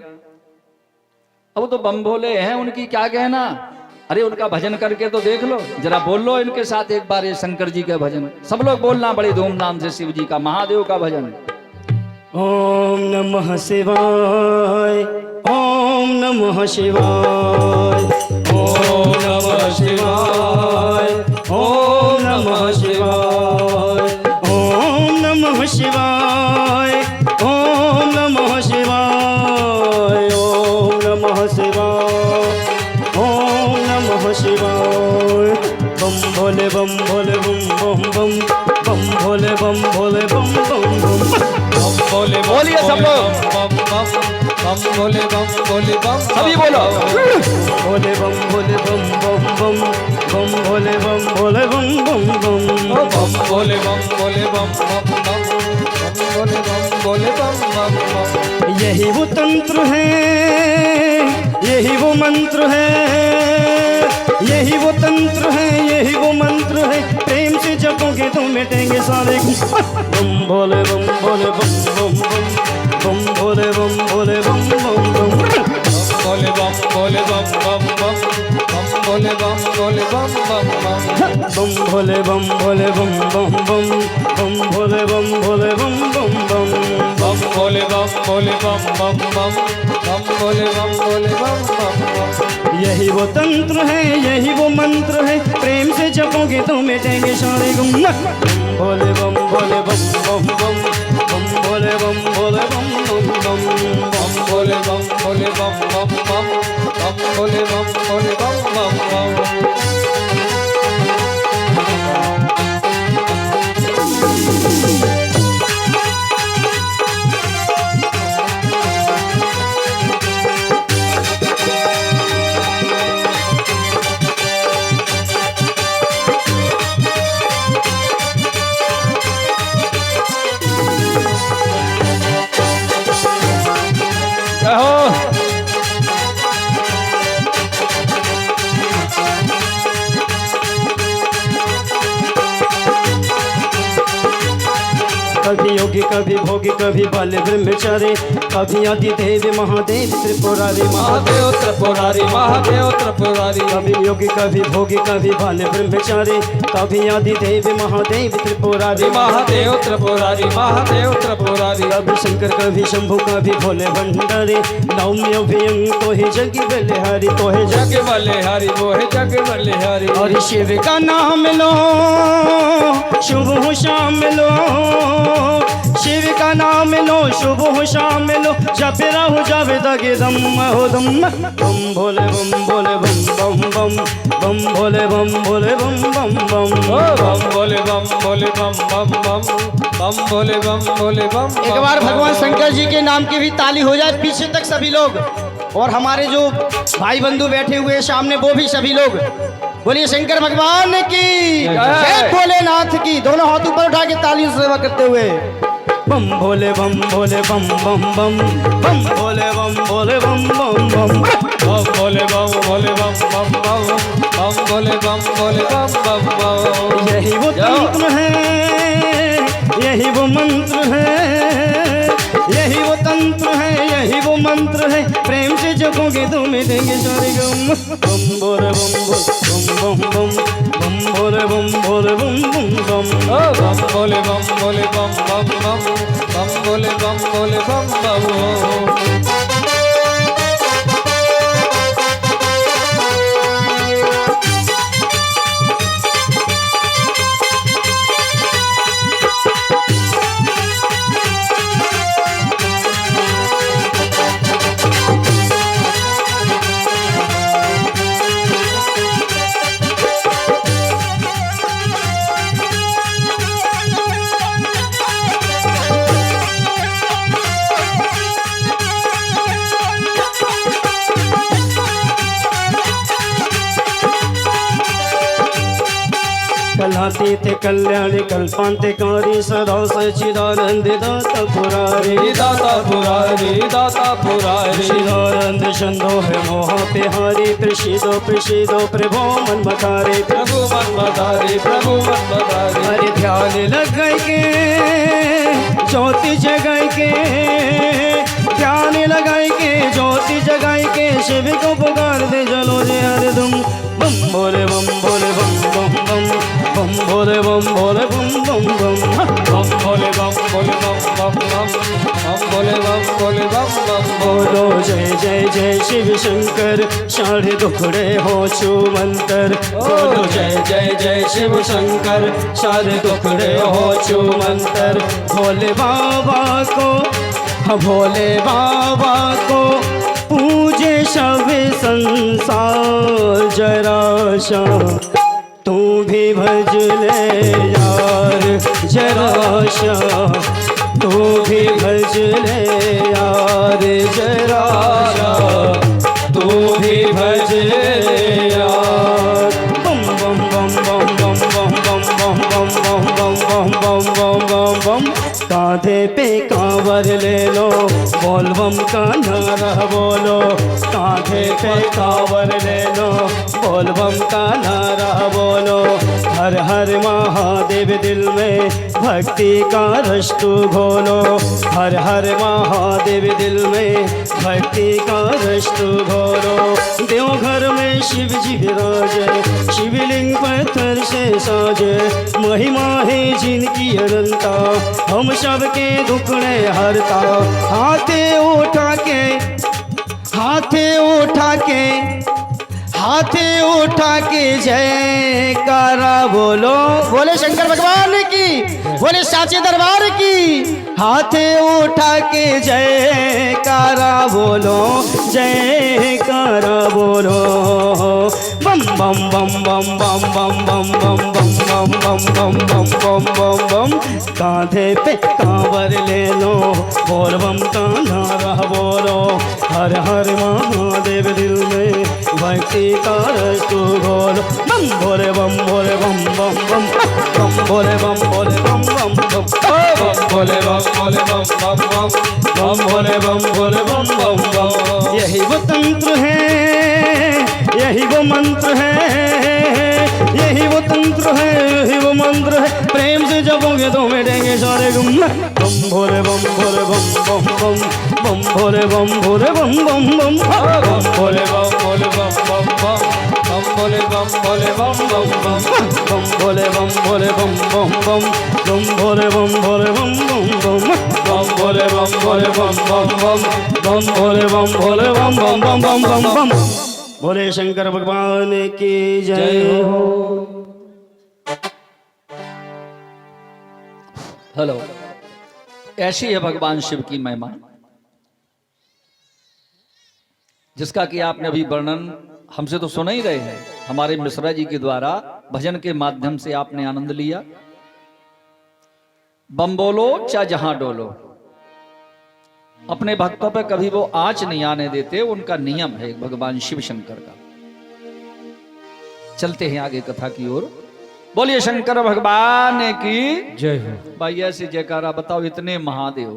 Speaker 1: अब तो बम भोले हैं, उनकी क्या कहना। अरे उनका भजन करके तो देख लो, जरा बोल लो इनके साथ एक बार ये शंकर जी का भजन। सब लोग बोलना बड़े धूमधाम से शिव जी का, महादेव का भजन।
Speaker 2: ओम नमः शिवाय, ओम नमः शिवाय, ओम नमः शिवाय, ओम नमः शिवाय, ओम नमः शिवाय, ओम नमः शिवाय, ओम नमः शिवाय, ओम नमः शिवाय। बम भोले बम भोले बम बम बम, बम भोले बम भोले बम बम बम।
Speaker 3: बोले
Speaker 1: बोलिए सब लोग।
Speaker 3: बम बम बम बोले बम बोले बम
Speaker 1: सभी बोलो।
Speaker 2: भोले बम भोले बम बम बम, बम भोले बम भोले बम बम बम।
Speaker 3: बम बोले बम बोले बम बम बम, बम बोले बम बोले बम बम बम।
Speaker 2: यही वो तंत्र है, यही वो मंत्र है, यही वो तंत्र है, यही वो मंत्र है। प्रेम से जपोगे तो मिटेंगे सारे बम भोले बम भोले बम बम बम, बम भोले बम भोले बम बम बम।
Speaker 3: बोले बम बोले बम बम बम, बम बोले बम बोले बम बम बम।
Speaker 2: बम भोले बम भोले बम बम बम, बम भोले बम भोले बम बम बम।
Speaker 3: बम बोले बम बोले बम बम बम, बम बोले बम बोले बम बम बम।
Speaker 2: यही वो तंत्र है, यही वो मंत्र है। प्रेम से जपोगे तो मिटेंगे सारे गुम। बम भोले बम भोले बम बम बम, बम भोले बम भोले बम बम बम।
Speaker 3: बम बोले बम बोले भोले बम भोले बम बम बम।
Speaker 1: जय हो।
Speaker 2: कभी योगी कभी भोगी कभी बाल ब्रह्मचारी कभी आदि देव महादेव त्रिपुरारी
Speaker 3: महादेव त्रिपुरारी महादेव त्रिपुरारी।
Speaker 2: कभी योगी कभी भोगी कभी बाल ब्रह्मचारी कभी आदि देव महादेव त्रिपुरारी
Speaker 3: महादेव त्रिपुरारी महादेव त्रिपुरारी।
Speaker 2: कभी शंकर कभी शंभु कभी भोले भंडारी नौम्य भयं तो ही जग बलिहारी तो है
Speaker 3: जग बलिहारी वो है जग बलिहारी।
Speaker 2: और शिव का नाम लो शुभ हो शाम लो शिव का नाम लो शुभ हो शाम लो जब राहु जावे दगे दम हो दम बम भोले बम भोले बम बम बम बम भोले बम भोले बम बम बम
Speaker 3: ओ बम भोले बम भोले बम बम बम बम भोले बम भोले बम।
Speaker 4: एक बार भगवान शंकर जी के नाम की भी ताली हो जाए पीछे तक सभी लोग, और हमारे जो भाई बंधु बैठे हुए सामने वो भी सभी लोग। बोलिए शंकर भगवान की जय, भोलेनाथ की। दोनों हाथ ऊपर उठा के ताली से सेवा करते हुए
Speaker 2: बम भोले बम बम बम बम भोले बम बम
Speaker 3: बम भोले बम भोले बम बम बम बम भोले बम भोले बम बम बम।
Speaker 2: यही वो तंत्र है यही वो मंत्र है यही वो तंत्र है यही वो मंत्र है प्रेम से जपोगे तो मिलेंगे सारे गम बम भोले बम बम बम भोले बम बम बम
Speaker 3: ओ बम भोले बम भोले बम बम बम बम भोले बम भोले बम बम।
Speaker 2: कलातीत कल्याणी कल्पांतकारी सदा सचिदानंद दाता पुरारी
Speaker 3: दाता पुरारी दाता पुरारी।
Speaker 2: शिदानंद छंदो है मोह तिहारी प्रसिदो प्रभो मन मतारे
Speaker 3: प्रभु मन मदारी प्रभु मन मदारी।
Speaker 2: अरे ध्यान लगाई के ज्योति जगाई के ध्यान लगाई के ज्योति जगाई के शिव को पुकार दे जलो रे हरे तुम बम भोले बम बम बम भोले बम बम
Speaker 3: बम भोले बम भोले बम बम बम बम भोले बम भोले बम बम।
Speaker 2: बोलो जय जय जय शिव शंकर साढ़े दुखड़े हो छू मंतर बोलो जय जय जय शिव शंकर सारे दुखड़े हो छू मंतर भोले बाबा को भोले बाबा को पूजे सब संसार जरा सा तू भी भज ले यार जरा सा तू भी भज ले यार जरा सा तू भी भज ले यार बम बम बम बम बम बम बम बम बम बम बम बम बम बम कांधे पे कांवर ले लो बोल बम का नारा बोलो कांधे पे कांवर ले लो बोल बम का नारा बोलो हर हर महादेव दिल में भक्ति का रस तू घोलो हर हर महादेव दिल में भक्ति का रस तू घोलो देवघर में शिव जी विराजे शिवलिंग पत्थर से साजे महिमा है जिनकी अनंता हम सबके दुखड़े हरता हाथे उठा के हाथे उठा के
Speaker 4: हाथे उठा के जयकारा बोलो, बोले शंकर भगवान की, बोले साचे दरबार की। हाथे उठा के जयकारा बोलो, जयकारा बोलो। बम बम बम बम बम बम बम बम बम बम बम बम बम बम बम बम। कांधे पे कांवर ले लो, बोल बम का नारा बोलो। हर हर महादेव दिल में भक्ति का रस तू घोलो। बम भोले बम भोले बम बम बम बम भोले बम भोले बम बम बम
Speaker 3: बम भोले बम भोले बम बम बम
Speaker 4: बम भोले बम भोले बम बम बम। यही वो तंत्र है, यही वो मंत्र है, यही वो तंत्र है, यही वो मंत्र है। प्रेम से जपोगे तो मिटेंगे सारे गुम। बम भोले बम भोले बम बम बम बम भोले बम भोले बम बम बम
Speaker 3: बम भोले बम भोले बम बम बम बम भोले बम भोले बम बम बम
Speaker 4: बम भोले बम भोले बम बम बम बम भोले बम भोले बम बम बम
Speaker 3: बम भोले बम भोले बम बम बम
Speaker 4: बम भोले बम भोले बम बम बम बम बम बम। भोले शंकर भगवान की जय हो।
Speaker 1: हेलो, ऐसी है भगवान शिव की महिमा, जिसका कि आपने अभी वर्णन हमसे तो सुना ही रहे हैं, हमारे मिश्रा जी के द्वारा भजन के माध्यम से आपने आनंद लिया। बम बोलो चाहे जहां डोलो, अपने भक्तों पे कभी वो आंच नहीं आने देते, उनका नियम है भगवान शिव शंकर का। चलते हैं आगे कथा की ओर। बोलिए शंकर भगवान की
Speaker 3: जय हो।
Speaker 1: भाई ऐसी जयकारा बताओ, इतने महादेव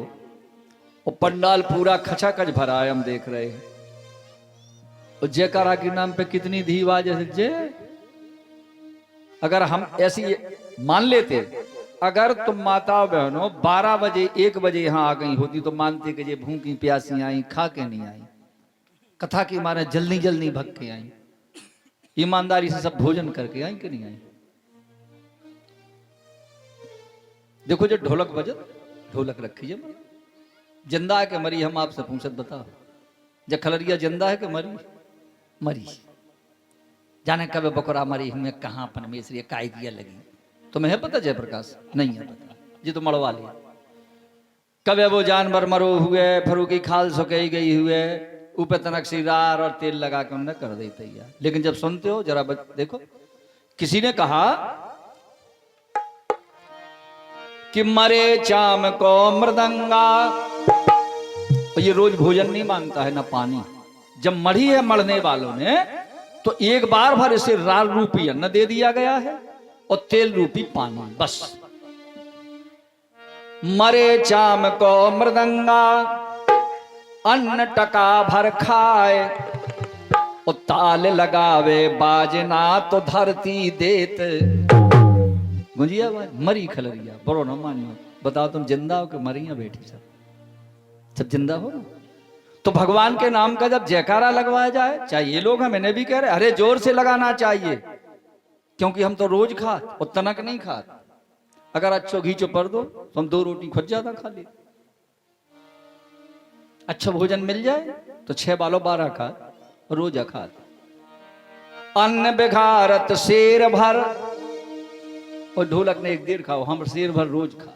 Speaker 1: और पंडाल पूरा खचाखच भरा है, हम देख रहे हैं। और जयकारा के नाम पे कितनी धीवा जैसे जय। अगर हम ऐसी मान लेते, अगर तुम माता बहनों 12 बजे 1 बजे यहां आ गई होती तो मानते कि ये भूखी प्यासी आई, खा के नहीं आई, कथा के मारे जल्दी जल्दी भग के आई, ईमानदारी से सब भोजन करके आई कि नहीं आई। देखो जो ढोलक बजत, ढोलक रखी है, जिंदा है कि मरी, हम आपसे पूछत बताओ। जब खलरिया जिंदा है कि मरी? मरी। जाने कब बकरा मरी हमें, कहाँ अपन मेसरी काय दिया लगी। तुम्हें है पता जयप्रकाश? नहीं है पता जी, तो मरवा लिया। कब वो जानवर मरो हुए, फरूकी खाल सुखई गई हुए, ऊपर तनक सिरार और तेल लगा के उन्होंने कर दी तैयार। लेकिन जब सुनते हो जरा देखो, किसी ने कहा कि मरे चाम को मृदंगा, और ये रोज भोजन नहीं मांगता है ना पानी। जब मरी है मरने वालों ने, तो एक बार भर इसे राल रूपी अन्न दे दिया गया है और तेल रूपी पानी, बस। मरे चाम को मृदंगा, अन्न टका भर खाए, और ताल लगावे बाजना तो धरती देत। गुंजिया मरी खलरिया, बड़ो न मानियो। बताओ तुम जिंदा हो कि मरी है बेटी? सब जिंदा हो ना। तो भगवान के नाम का जब जयकारा लगवाया जाए, चाहे ये लोग हम इन्हें भी कह रहे, अरे जोर से लगाना चाहिए, क्योंकि हम तो रोज खा और तनक नहीं खा। अगर अच्छो घीचो पर दो तो हम 2 रोटी खुद ज्यादा खा ले। अच्छा भोजन मिल जाए तो 6 बालो 12 खा, रोजा खा। अन्न बिघारत शेर भर, और ढोलक ने 1 डेढ़ खाओ, हम शेर भर रोज खा।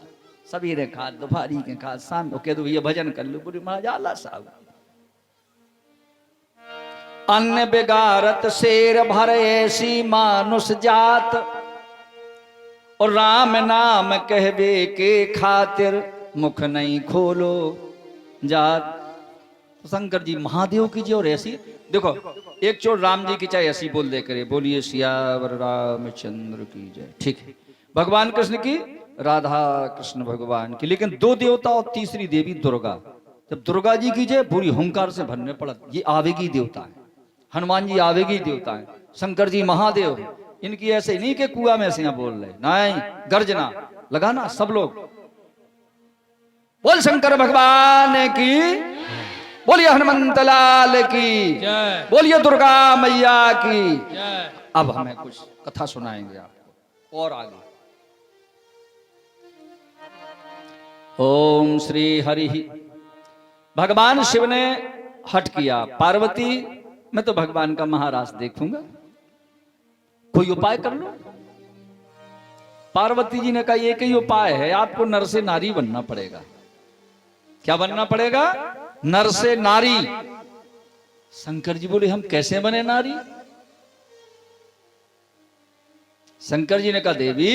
Speaker 1: सवेरे खा, दोपहरी के खा, शाम को कह दो ये भजन कर लो, पूरी महाजाला साहब। अन्न बिगारत शेर भर ऐसी मानुष जात, और राम नाम कहवे के खातिर मुख नहीं खोलो जात। तो शंकर जी महादेव की जी, और ऐसी देखो एक चोर राम जी की चाहे ऐसी बोल दे करे, बोलिए सियावर रामचंद्र की जय। ठीक है, भगवान कृष्ण की, राधा कृष्ण भगवान की। लेकिन 2 देवता और तीसरी देवी दुर्गा, जब दुर्गा जी की जय पूरी हुंकार से भरने पड़ा। ये आवेगी देवता है, हनुमान जी आवेगी देवता है, शंकर जी महादेव है। इनकी ऐसे नहीं कि कुआ में ऐसे बोल रहे, नहीं, गर्जना लगाना सब लोग। बोल शंकर भगवान की, बोलिए हनुमंत लाल की
Speaker 3: जय,
Speaker 1: बोलिए दुर्गा मैया की
Speaker 3: जय।
Speaker 1: अब हमें कुछ कथा सुनाएंगे आपको और आगे। ओम श्री हरि। भगवान शिव ने हट किया, पार्वती मैं तो भगवान का महारास देखूंगा, कोई उपाय कर लो। पार्वती जी ने कहा एक ही उपाय है, आपको नर से नारी बनना पड़ेगा। क्या बनना पड़ेगा? नर से नारी। शंकर जी बोले हम कैसे बने नारी? शंकर जी ने कहा देवी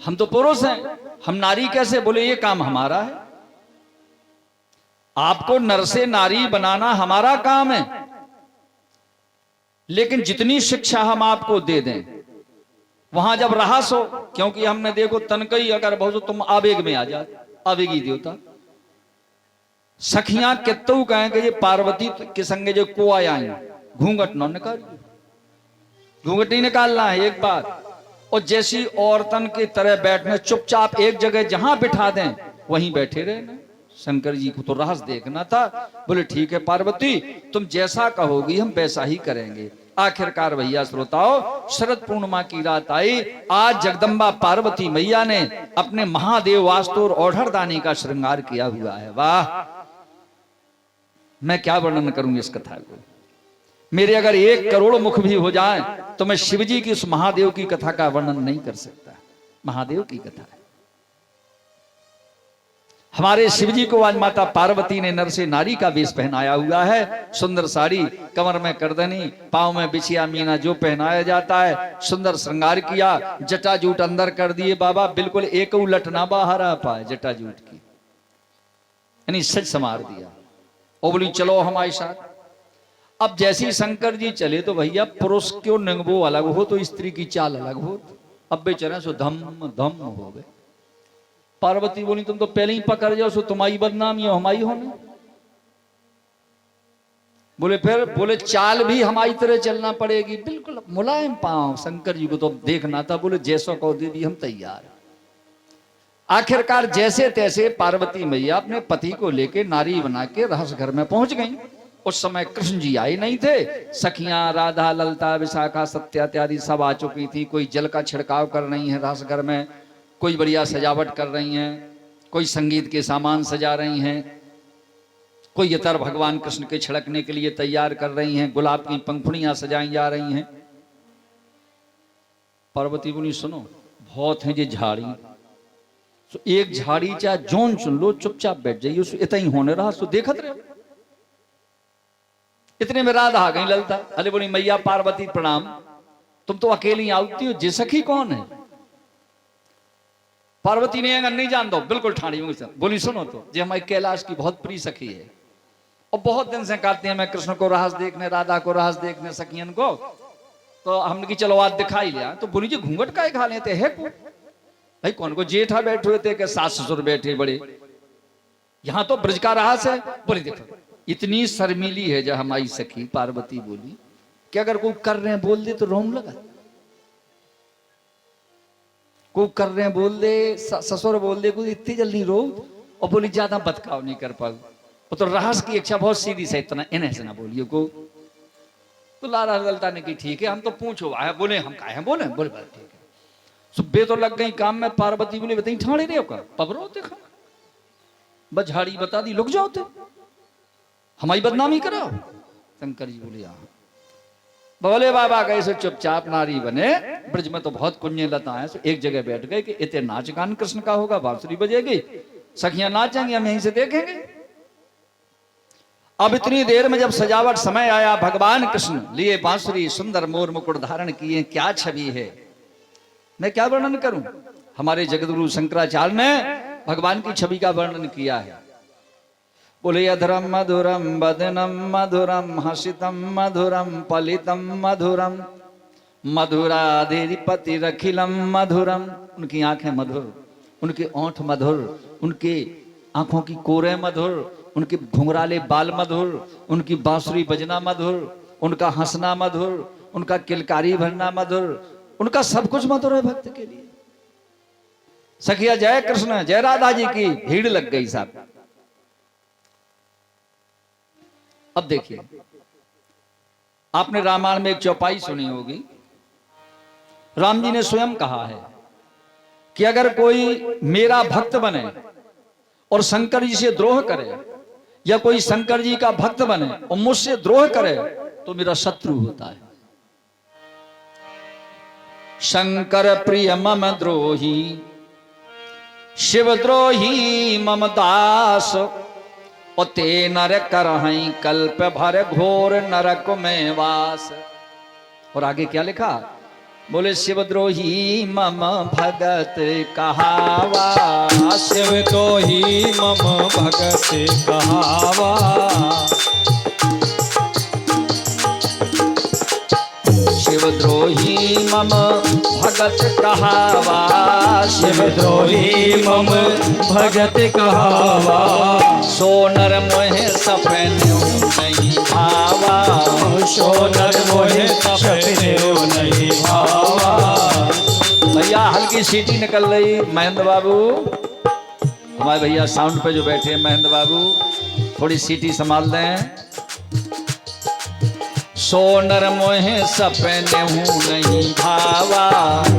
Speaker 1: हम तो पुरुष हैं, हम नारी कैसे? बोले ये काम हमारा है, आपको नर से नारी बनाना हमारा काम है, लेकिन जितनी शिक्षा हम आपको दे दें वहां जब रहस हो, क्योंकि हमने देखो तनकई अगर बहुत तुम आवेग में आ जाए, आवेगी देवता। सखियां कितु कहें कि ये पार्वती के संगे जो को आया घूंघट न निकाल, घूंघट नहीं निकालना है एक बात। और जैसी औरतन की तरह बैठने, चुपचाप एक जगह जहां बिठा दें वहीं बैठे रहना। शंकर जी को तो रहस देखना था। बोले ठीक है पार्वती, तुम जैसा कहोगी हम वैसा ही करेंगे। आखिरकार भैया श्रोताओ, शरद पूर्णिमा की रात आई। आज जगदम्बा पार्वती मैया ने अपने महादेव वास्तुर औढ़रदानी का श्रृंगार किया हुआ है। वाह, मैं क्या वर्णन करूं इस कथा को। मेरे अगर 1 करोड़ मुख भी हो जाए तो मैं शिवजी की उस महादेव की कथा का वर्णन नहीं कर सकता। महादेव की कथा है। हमारे शिवजी को आज माता पार्वती ने नर से नारी का वेश पहनाया हुआ है। सुंदर साड़ी, कमर में करदनी, पांव में बिछिया मीना जो पहनाया जाता है, सुंदर श्रृंगार किया, जटाजूट अंदर कर दिए बाबा, बिल्कुल एक उलट ना बाहर आ पाए जटाजूट की, यानी सच संवार दिया। और बोली चलो हमारे साथ। अब जैसी शंकर जी चले तो भैया पुरुष क्यों नंगबो अलग हो तो स्त्री की चाल अलग हो। अब बेचारा सो धम धम हो गए। पार्वती बोली तुम तो पहले ही पकड़ जाओ, सो तुम्हारी बदनामी हो हमारी होने। बोले फिर? बोले चाल भी हमारी तरह चलना पड़ेगी, बिल्कुल मुलायम पांव। शंकर जी को तो देखना था। बोले जैसा कहो देवी हम तैयार। आखिरकार जैसे तैसे पार्वती मैया अपने पति को लेके नारी बना के रहस घर में पहुंच गई। उस समय कृष्ण जी आए नहीं थे। सखियां राधा, ललता, विशाखा, सत्या इत्यादि सब आ चुकी थी। कोई जल का छिड़काव कर रही है रहस घर में, कोई बढ़िया सजावट कर रही हैं, कोई संगीत के सामान सजा रही हैं, कोई इतर भगवान कृष्ण के छिड़कने के लिए तैयार कर रही हैं, गुलाब की पंखुड़ियां सजाई जा रही हैं। पार्वती बोली सुनो बहुत है ये झाड़ी, तो एक झाड़ी चाहे जोन चुन लो, चुपचाप बैठ जाइए, इतना ही होने रहा सो देखत रहे। इतने में राधा आ गई ललता। अरे बोली मैया पार्वती प्रणाम, तुम तो अकेली आती हो, जे सखी कौन है? पार्वती ने अगर नहीं जान दो, बिल्कुल ठाणी बोली सुनो तो जे हमारी कैलाश की बहुत प्रिय सखी है और बहुत दिन से कहते हैं मैं कृष्ण को रहस देखने, राधा को रहस देखने, सखियन को, तो हमने की चलो आज दिखाई लिया। तो बोली जी घूंघट का खा लेते है को भाई, कौन को जेठा बैठे हुए थे कि सास ससुर बैठे बड़े, यहां तो ब्रज का रहस है। बोली देखो इतनी शर्मीली है जब हमारी सखी। पार्वती बोली कि अगर कोई कर रहे हैं बोल दे तो रोम लगा, को कर रहे हैं बोल दे, ससुर बोल दे, कोई इतनी जल्दी रो। और बोली ज्यादा बदकाव नहीं कर पाऊ, वो तो रहस की इच्छा बहुत सीधी से, इतना इन्हें से ना बोलिए को। तो लारा ललता ने की ठीक है हम तो पूछो आया, बोले हम काहे बोले, बोले बात ठीक है। सुबह तो लग गई काम में। पार्वती बोली बताई ठाणे रहे हो पबरो देखा बस झाड़ी बता दी, लुक जाओ तो हमारी बदनामी कराओ। शंकर जी बोले हाँ। बोले बाबा कैसे चुपचाप नारी बने, ब्रज में तो बहुत कुंजे लता है, एक जगह बैठ गए कि इतने नाच गान कृष्ण का होगा, बांसुरी बजेगी, सखियां नाचेंगी, हम यहीं से देखेंगे। अब इतनी देर में जब सजावट समय आया, भगवान कृष्ण लिए बांसुरी, सुंदर मोर मुकुट धारण किए, क्या छवि है, मैं क्या वर्णन करूं। हमारे जगतगुरु शंकराचार्य ने भगवान की छवि का वर्णन किया है। बोले अधरम मधुरम वदनम मधुरम हसितम मधुरम पलितम मधुरम मधुराधिपति रखिलम मधुरम। उनकी आंखें मधुर, उनके ओंठ मधुर, उनके आंखों की कोरे मधुर, उनके घुंघराले बाल मधुर, उनकी बांसुरी बजना मधुर, उनका हंसना मधुर, उनका किलकारी भरना मधुर, उनका सब कुछ मधुर है भक्त के लिए। सखिया जय कृष्ण जय राधा जी की भीड़ लग गई साहब। अब देखिए आपने रामायण में एक चौपाई सुनी होगी, राम जी ने स्वयं कहा है कि अगर कोई मेरा भक्त बने और शंकर जी से द्रोह करे, या कोई शंकर जी का भक्त बने और मुझसे द्रोह करे, तो मेरा शत्रु होता है। शंकर प्रिय मम द्रोही, शिव द्रोही मम दास, और ते नर करहई कल्प भर घोर नरक में वास। और आगे क्या लिखा? बोले शिवद्रोही मम भगत कहावा,
Speaker 3: शिवद्रोही मम भगत कहावा।
Speaker 1: शिवद्रोही मम भगत कहावा,
Speaker 3: शिवद्रोही मम भगत कहावा।
Speaker 1: सोनर मोहे सपने नहीं भावा,
Speaker 3: सोनर मोहे सपने नहीं भावा।
Speaker 1: भैया हल्की सीटी निकल रही। महेंद्र बाबू, हमारे भैया साउंड पे जो बैठे हैं महेंद्र बाबू, थोड़ी सीटी संभाल दें। सोनर मोहे सपने हूँ नहीं भावा,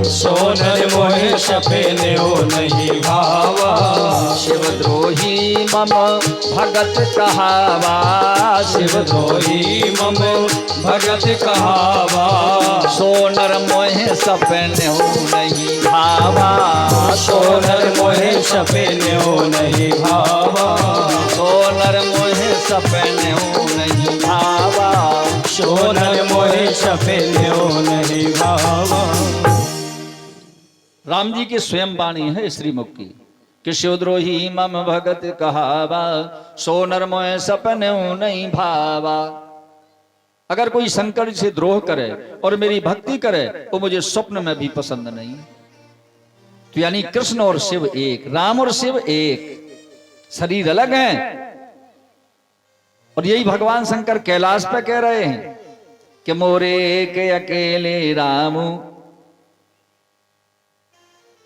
Speaker 3: सोनर मोहे सपने हो नहीं भावा।
Speaker 1: शिवद्रोही मम भगत कहावा,
Speaker 3: शिवद्रोही मम भगत कहावा।
Speaker 1: सोनर मोहे सपने हूँ नहीं भावा,
Speaker 3: सोनर मोहे सपने हो नहीं भावा।
Speaker 1: सोनर मोहे सपने हूँ नहीं भावा,
Speaker 3: सोनर मोहे सपने हो नहीं भावा।
Speaker 1: राम जी की स्वयं वाणी है श्रीमुख की कि शिवद्रोही मम भगत कहावा, सोनर मोहे सपने नहीं भावा। अगर कोई शंकर से द्रोह करे और मेरी भक्ति करे तो मुझे स्वप्न में भी पसंद नहीं। तो यानी कृष्ण और शिव एक, राम और शिव एक, शरीर अलग हैं। और यही भगवान शंकर कैलाश पे कह रहे हैं कि मोरे के अकेले राम।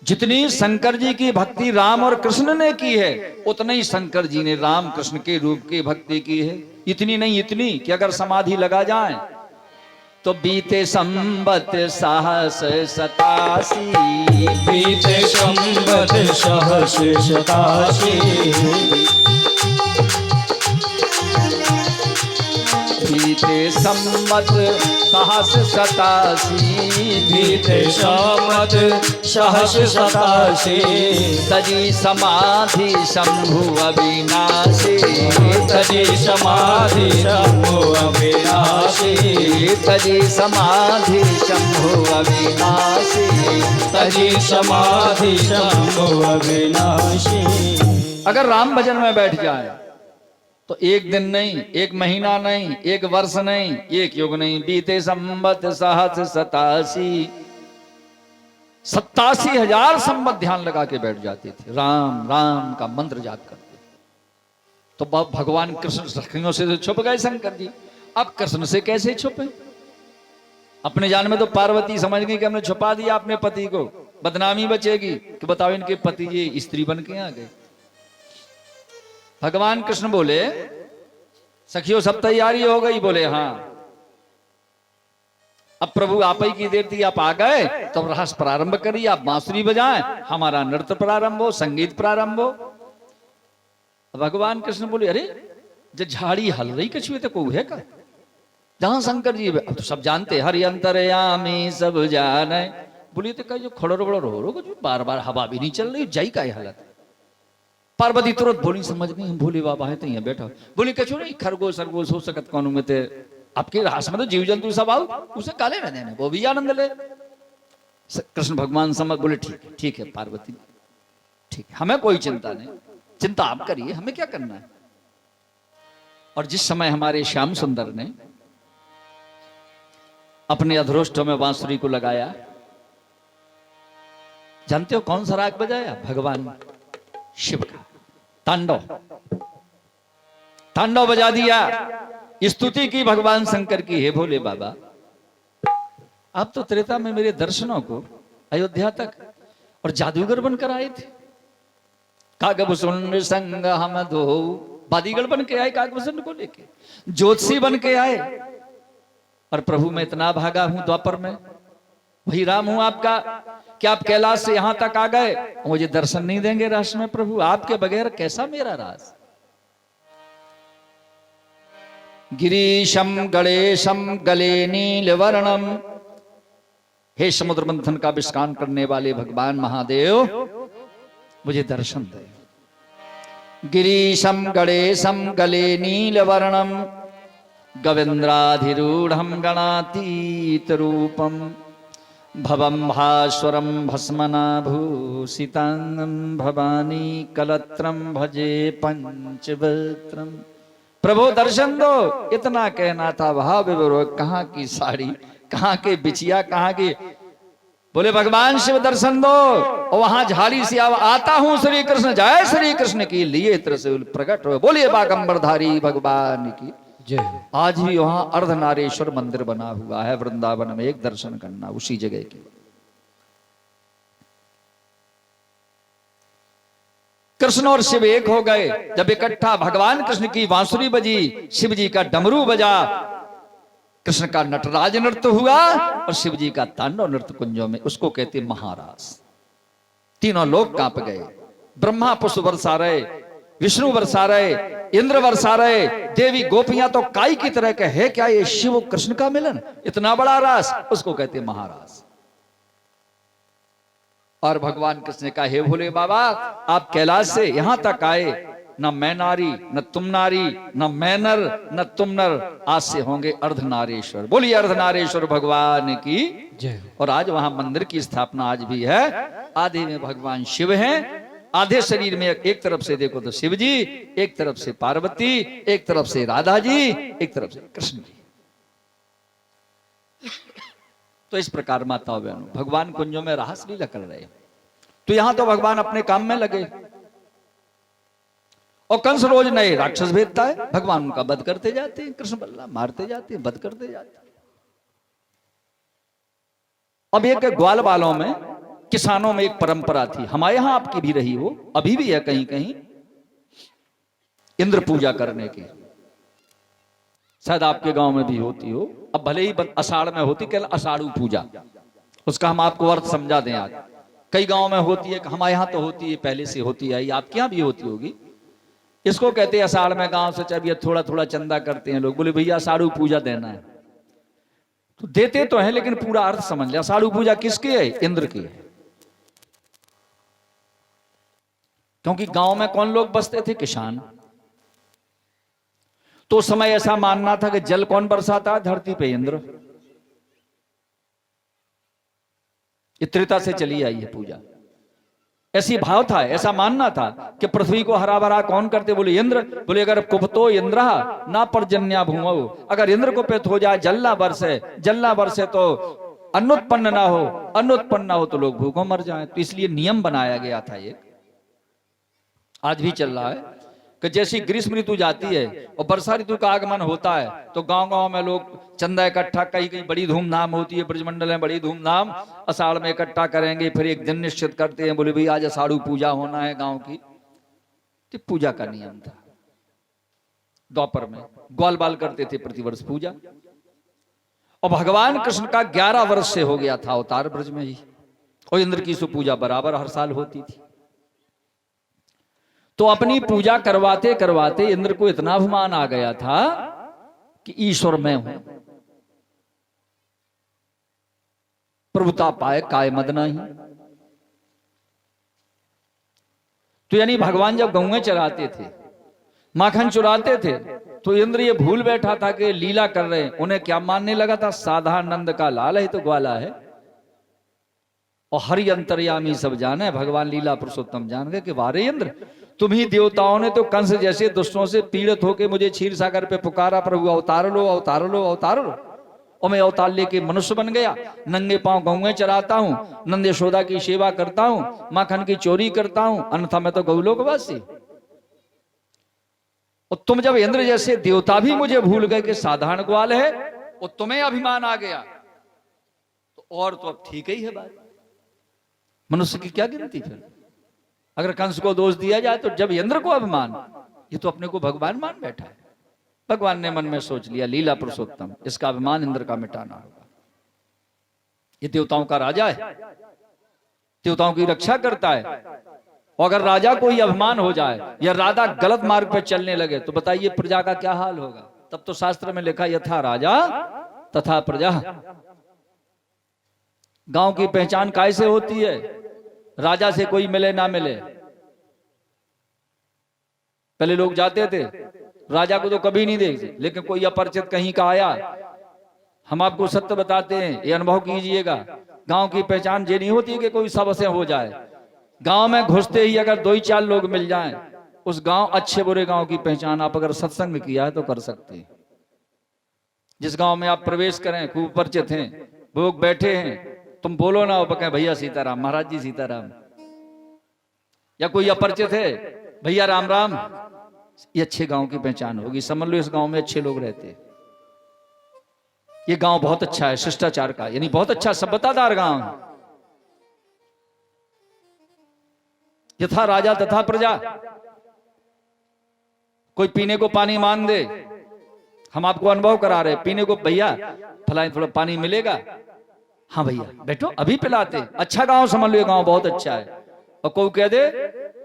Speaker 1: जितनी शंकर जी की भक्ति राम और कृष्ण ने की है, उतनी ही शंकर जी ने राम कृष्ण के रूप की भक्ति की है। इतनी नहीं, इतनी कि अगर समाधि लगा जाए तो बीते संबत सहस सतासी,
Speaker 3: बीते संबत सहस सतासी।
Speaker 1: बीते सम्मत सहस सतासी,
Speaker 3: बीते संबत सहस सतासी।
Speaker 1: तजी समाधि शंभु अविनाशी,
Speaker 3: तजी समाधि शंभु अविनाशी।
Speaker 1: तजी समाधि शंभु अविनाशी,
Speaker 3: तजी समाधि शंभु अविनाशी।
Speaker 1: अगर राम भजन में बैठ जाए तो एक दिन नहीं, एक महीना नहीं, एक वर्ष नहीं, एक युग नहीं, बीते संबत सहस सतासी, 87,000 संबत ध्यान लगा के बैठ जाते थे, राम राम का मंत्र जाप करते। तो भगवान कृष्ण सखियों से छुप गए शंकर जी, अब कृष्ण से कैसे छुपे? अपने जान में तो पार्वती समझ गई कि हमने छुपा दिया अपने पति को, बदनामी बचेगी कि बताओ इनके पति ये स्त्री बन के आ गए। भगवान कृष्ण बोले सखियों सब तैयारी हो गई? बोले हाँ। अब प्रभु आप ही की देर थी, आप आ गए तो अब रहस्य प्रारंभ करिए, आप बांसुरी बजाएं, हमारा नृत्य प्रारंभ हो, संगीत प्रारंभ हो। भगवान कृष्ण बोले अरे जो झाड़ी हल रही कछुए तो को है का? जहां शंकर जी अब तो सब जानते, हरि अंतरयामी सब जाने। बोलिए तो कहीं जो खड़ो रो जो बार बार हवा भी नहीं चल रही, जाई का हालत। पार्वती तुरंत बोली समझ गई हम भोले बाबा है तो यहाँ बैठा। बोली कछो नहीं, खरगोश सरगोश हो सकत कौन में ते आपके रास में तो जीव जंतु सब आओ, उसे काले रहने देने, वो भी आनंद ले। कृष्ण भगवान समझ बोले ठीक है पार्वती, ठीक है, हमें कोई चिंता नहीं, चिंता आप करिए, हमें क्या करना है। और जिस समय हमारे श्याम सुंदर ने अपने अधरोष्ट में बांसुरी को लगाया, जानते हो कौन सा राग बजाया? भगवान शिव का तांडव बजा दिया, स्तुति की भगवान शंकर की, हे भोले बाबा आप तो त्रेता में मेरे दर्शनों को अयोध्या तक और जादूगर बनकर आए थे। कागभूषण संग हम दो, बादीगर बन के आए कागभूषण को लेके, ज्योतिषी बन के आए। और प्रभु मैं इतना भागा हूं द्वापर में, वही राम हूं आपका, क्या आप कैलाश से यहां तक आ गए, मुझे दर्शन नहीं देंगे रास में? प्रभु आपके बगैर कैसा मेरा रास? गिरीशम गणेशम गले नीलवर्णम। हे समुद्र मंथन का विस्तार करने वाले भगवान महादेव, मुझे दर्शन दे। गिरीशम गणेशम गले नीलवर्णम गवेन्द्राधिरूढ़ गणातीत रूपम भवम भास्वरम भस्मनाभूषितांगम भवानी कलत्रम भजे पंचवक्त्रम। प्रभु दर्शन दो, इतना कहना था। भाव विभोर, कहाँ की साड़ी, कहाँ के बिछिया, कहाँ की। बोले भगवान शिव दर्शन दो। और वहां झाड़ी से आता हूं श्री कृष्ण, जय श्री कृष्ण की लिए त्रिशूल प्रकट हो। बोलिए बागंबरधारी भगवान की
Speaker 3: जय।
Speaker 1: आज भी वहां अर्धनारेश्वर मंदिर बना हुआ है वृंदावन में, एक दर्शन करना उसी जगह की। कृष्ण और शिव एक हो गए। जब इकट्ठा भगवान कृष्ण की बांसुरी बजी, शिव जी का डमरू बजा, कृष्ण का नटराज नृत्य हुआ और शिव जी का तांडव नृत्य कुंजों में, उसको कहते महारास। तीनों लोग कांप गए। ब्रह्मा पुष्प बरसा रहे, विष्णु बरसा रहे, इंद्र बरसा रहे, देवी गोपियां तो काई की तरह के है क्या ये शिव कृष्ण का मिलन, इतना बड़ा रास, उसको कहते महारास। और भगवान कृष्ण ने कहा, हे भोले बाबा, आप कैलाश से यहां तक आए, न मैं नारी न तुम नारी, न मैं नर न तुम नर, आज से होंगे अर्धनारेश्वर। बोलिए अर्धनारेश्वर भगवान की
Speaker 3: जय।
Speaker 1: और आज वहां मंदिर की स्थापना आज भी है। आधे में भगवान शिव हैं, आधे शरीर में एक तरफ से देखो तो शिव जी, एक तरफ से पार्वती, एक तरफ से राधा जी, एक तरफ से कृष्ण जी। तो इस प्रकार माताओं बहनों, भगवान कुंजों में रास लीला कर रहे हैं। तो यहां तो भगवान अपने काम में लगे और कंस रोज नए राक्षस भेजता है, भगवान उनका वध करते जाते हैं, कृष्ण बल्ला मारते जाते हैं, वध करते जाते हैं। अब एक ग्वाल बालों में, किसानों में एक परंपरा थी, हमारे यहां आपकी भी रही हो, अभी भी है कहीं कहीं, इंद्र पूजा करने की। शायद आपके गांव में भी होती हो, अब भले ही आषाढ़ में होती, केवल आषाढ़ू पूजा, उसका हम आपको अर्थ समझा दें। आज कई गांव में होती है, हमारे यहां तो होती है, पहले से होती है, आपके यहां भी होती होगी। इसको कहते हैं आषाढ़ में गांव से चाहिए थोड़ा थोड़ा चंदा करते हैं लोग। बोले भैया आषाढ़ू पूजा देना है, तो देते तो हैं, लेकिन पूरा अर्थ समझ ले। आषाढ़ू पूजा किसकी है? इंद्र की है। क्योंकि गांव में कौन लोग बसते थे? किसान। तो उस समय ऐसा मानना था कि जल कौन बरसाता है धरती पे? इंद्र। ये त्रेता से चली आई है पूजा, ऐसी भाव था, ऐसा मानना था कि पृथ्वी को हरा भरा कौन करते? बोले इंद्र। बोले अगर कुपतो इंद्र ना पर्जन्या भूमौ, अगर इंद्र को पेत हो जाए, जल्ला बरसे तो अन्नोत्पन्न ना हो, अन्नोत्पन्न ना हो तो लोग भूखों मर जाएं। तो इसलिए नियम बनाया गया था, ये आज भी चल रहा है कि जैसी ग्रीष्म ऋतु जाती है और वर्षा ऋतु का आगमन होता है तो गांव गांव में लोग चंदा इकट्ठा, कहीं कहीं बड़ी धूमधाम होती है, ब्रजमंडल में बड़ी धूमधाम, आषाढ़ में इकट्ठा करेंगे, फिर एक दिन निश्चित करते हैं, बोले भाई आज आषाढ़ू पूजा होना है गांव की। तो पूजा का नियम था। द्वापर में ग्वाल बाल करते थे प्रतिवर्ष पूजा। और भगवान कृष्ण का 11 वर्ष से हो गया था अवतार ब्रज में ही, और इंद्र की सो पूजा बराबर हर साल होती थी। तो अपनी पूजा करवाते करवाते इंद्र को इतना अभिमान आ गया था कि ईश्वर मैं हूं, प्रभुता पाए काय मद नहीं। तो यानी भगवान जब गौएं चराते थे, माखन चुराते थे, तो इंद्र ये भूल बैठा था कि लीला कर रहे हैं। उन्हें क्या मानने लगा था? साधानंद का लाल है तो ग्वाला है। और हरि अंतर्यामी सब जाने, भगवान लीला पुरुषोत्तम जान गए कि वारे इंद्र, तुम ही देवताओं ने तो कंस जैसे दुष्टों से पीड़ित होकर मुझे क्षीर सागर पे पुकारा, प्रभु अवतार लो अवतार लो अवतार लो। और मैं अवतार लेके मनुष्य बन गया, नंगे पांव गौएं चराता हूं, नंद यशोदा की सेवा करता हूं, माखन की चोरी करता हूं, अन्यथा मैं तो गौलोकवासी। और तुम जब इंद्र जैसे देवता भी मुझे भूल गए कि साधारण ग्वाल है, और तुम्हें अभिमान आ गया, तो और तो अब ठीक ही है बात। मनुष्य की क्या गिनती फिर? अगर कंस को दोष दिया जाए तो जब इंद्र को अभिमान, ये तो अपने को भगवान मान बैठा है। भगवान ने मन में सोच लिया लीला पुरुषोत्तम, इसका अभिमान इंद्र का मिटाना होगा। ये देवताओं का राजा है, देवताओं की रक्षा करता है, और अगर राजा को ही अभिमान हो जाए या राजा गलत मार्ग पर चलने लगे तो बताइए प्रजा का क्या हाल होगा? तब तो शास्त्र में लिखा यथा राजा तथा प्रजा। गांव की पहचान कैसे होती है? राजा से कोई मिले ना मिले। पहले लोग जाते थे, राजा को तो कभी नहीं देखते, लेकिन कोई अपरिचित कहीं का आया, हम आपको सत्य बताते हैं, ये अनुभव कीजिएगा। गांव की पहचान ये नहीं होती कि कोई सबसे हो जाए। गांव में घुसते ही अगर 2-4 लोग मिल जाएं, उस गांव अच्छे बुरे गांव की पहचान आप अगर सत्संग में किया है तो कर सकते हैं। जिस गांव में आप प्रवेश करें, खूब परिचित हैं, लोग बैठे हैं, तुम बोलो ना, वो कहें भैया सीताराम, महाराज जी सीताराम, या कोई अपरिचित है, भैया राम राम, ये अच्छे गांव की पहचान होगी। समझ लो इस गांव में अच्छे लोग रहते हैं, ये गांव बहुत अच्छा है, शिष्टाचार का, यानी बहुत अच्छा सभ्यतादार गांव है। यथा राजा तथा प्रजा। कोई पीने को पानी मांग दे, हम आपको अनुभव करा रहे, पीने को भैया फलाए थोड़ा पानी मिलेगा, हाँ भैया बैठो अभी पिलाते। अच्छा गांव समझ लो, गांव बहुत अच्छा है। और कोई कह दे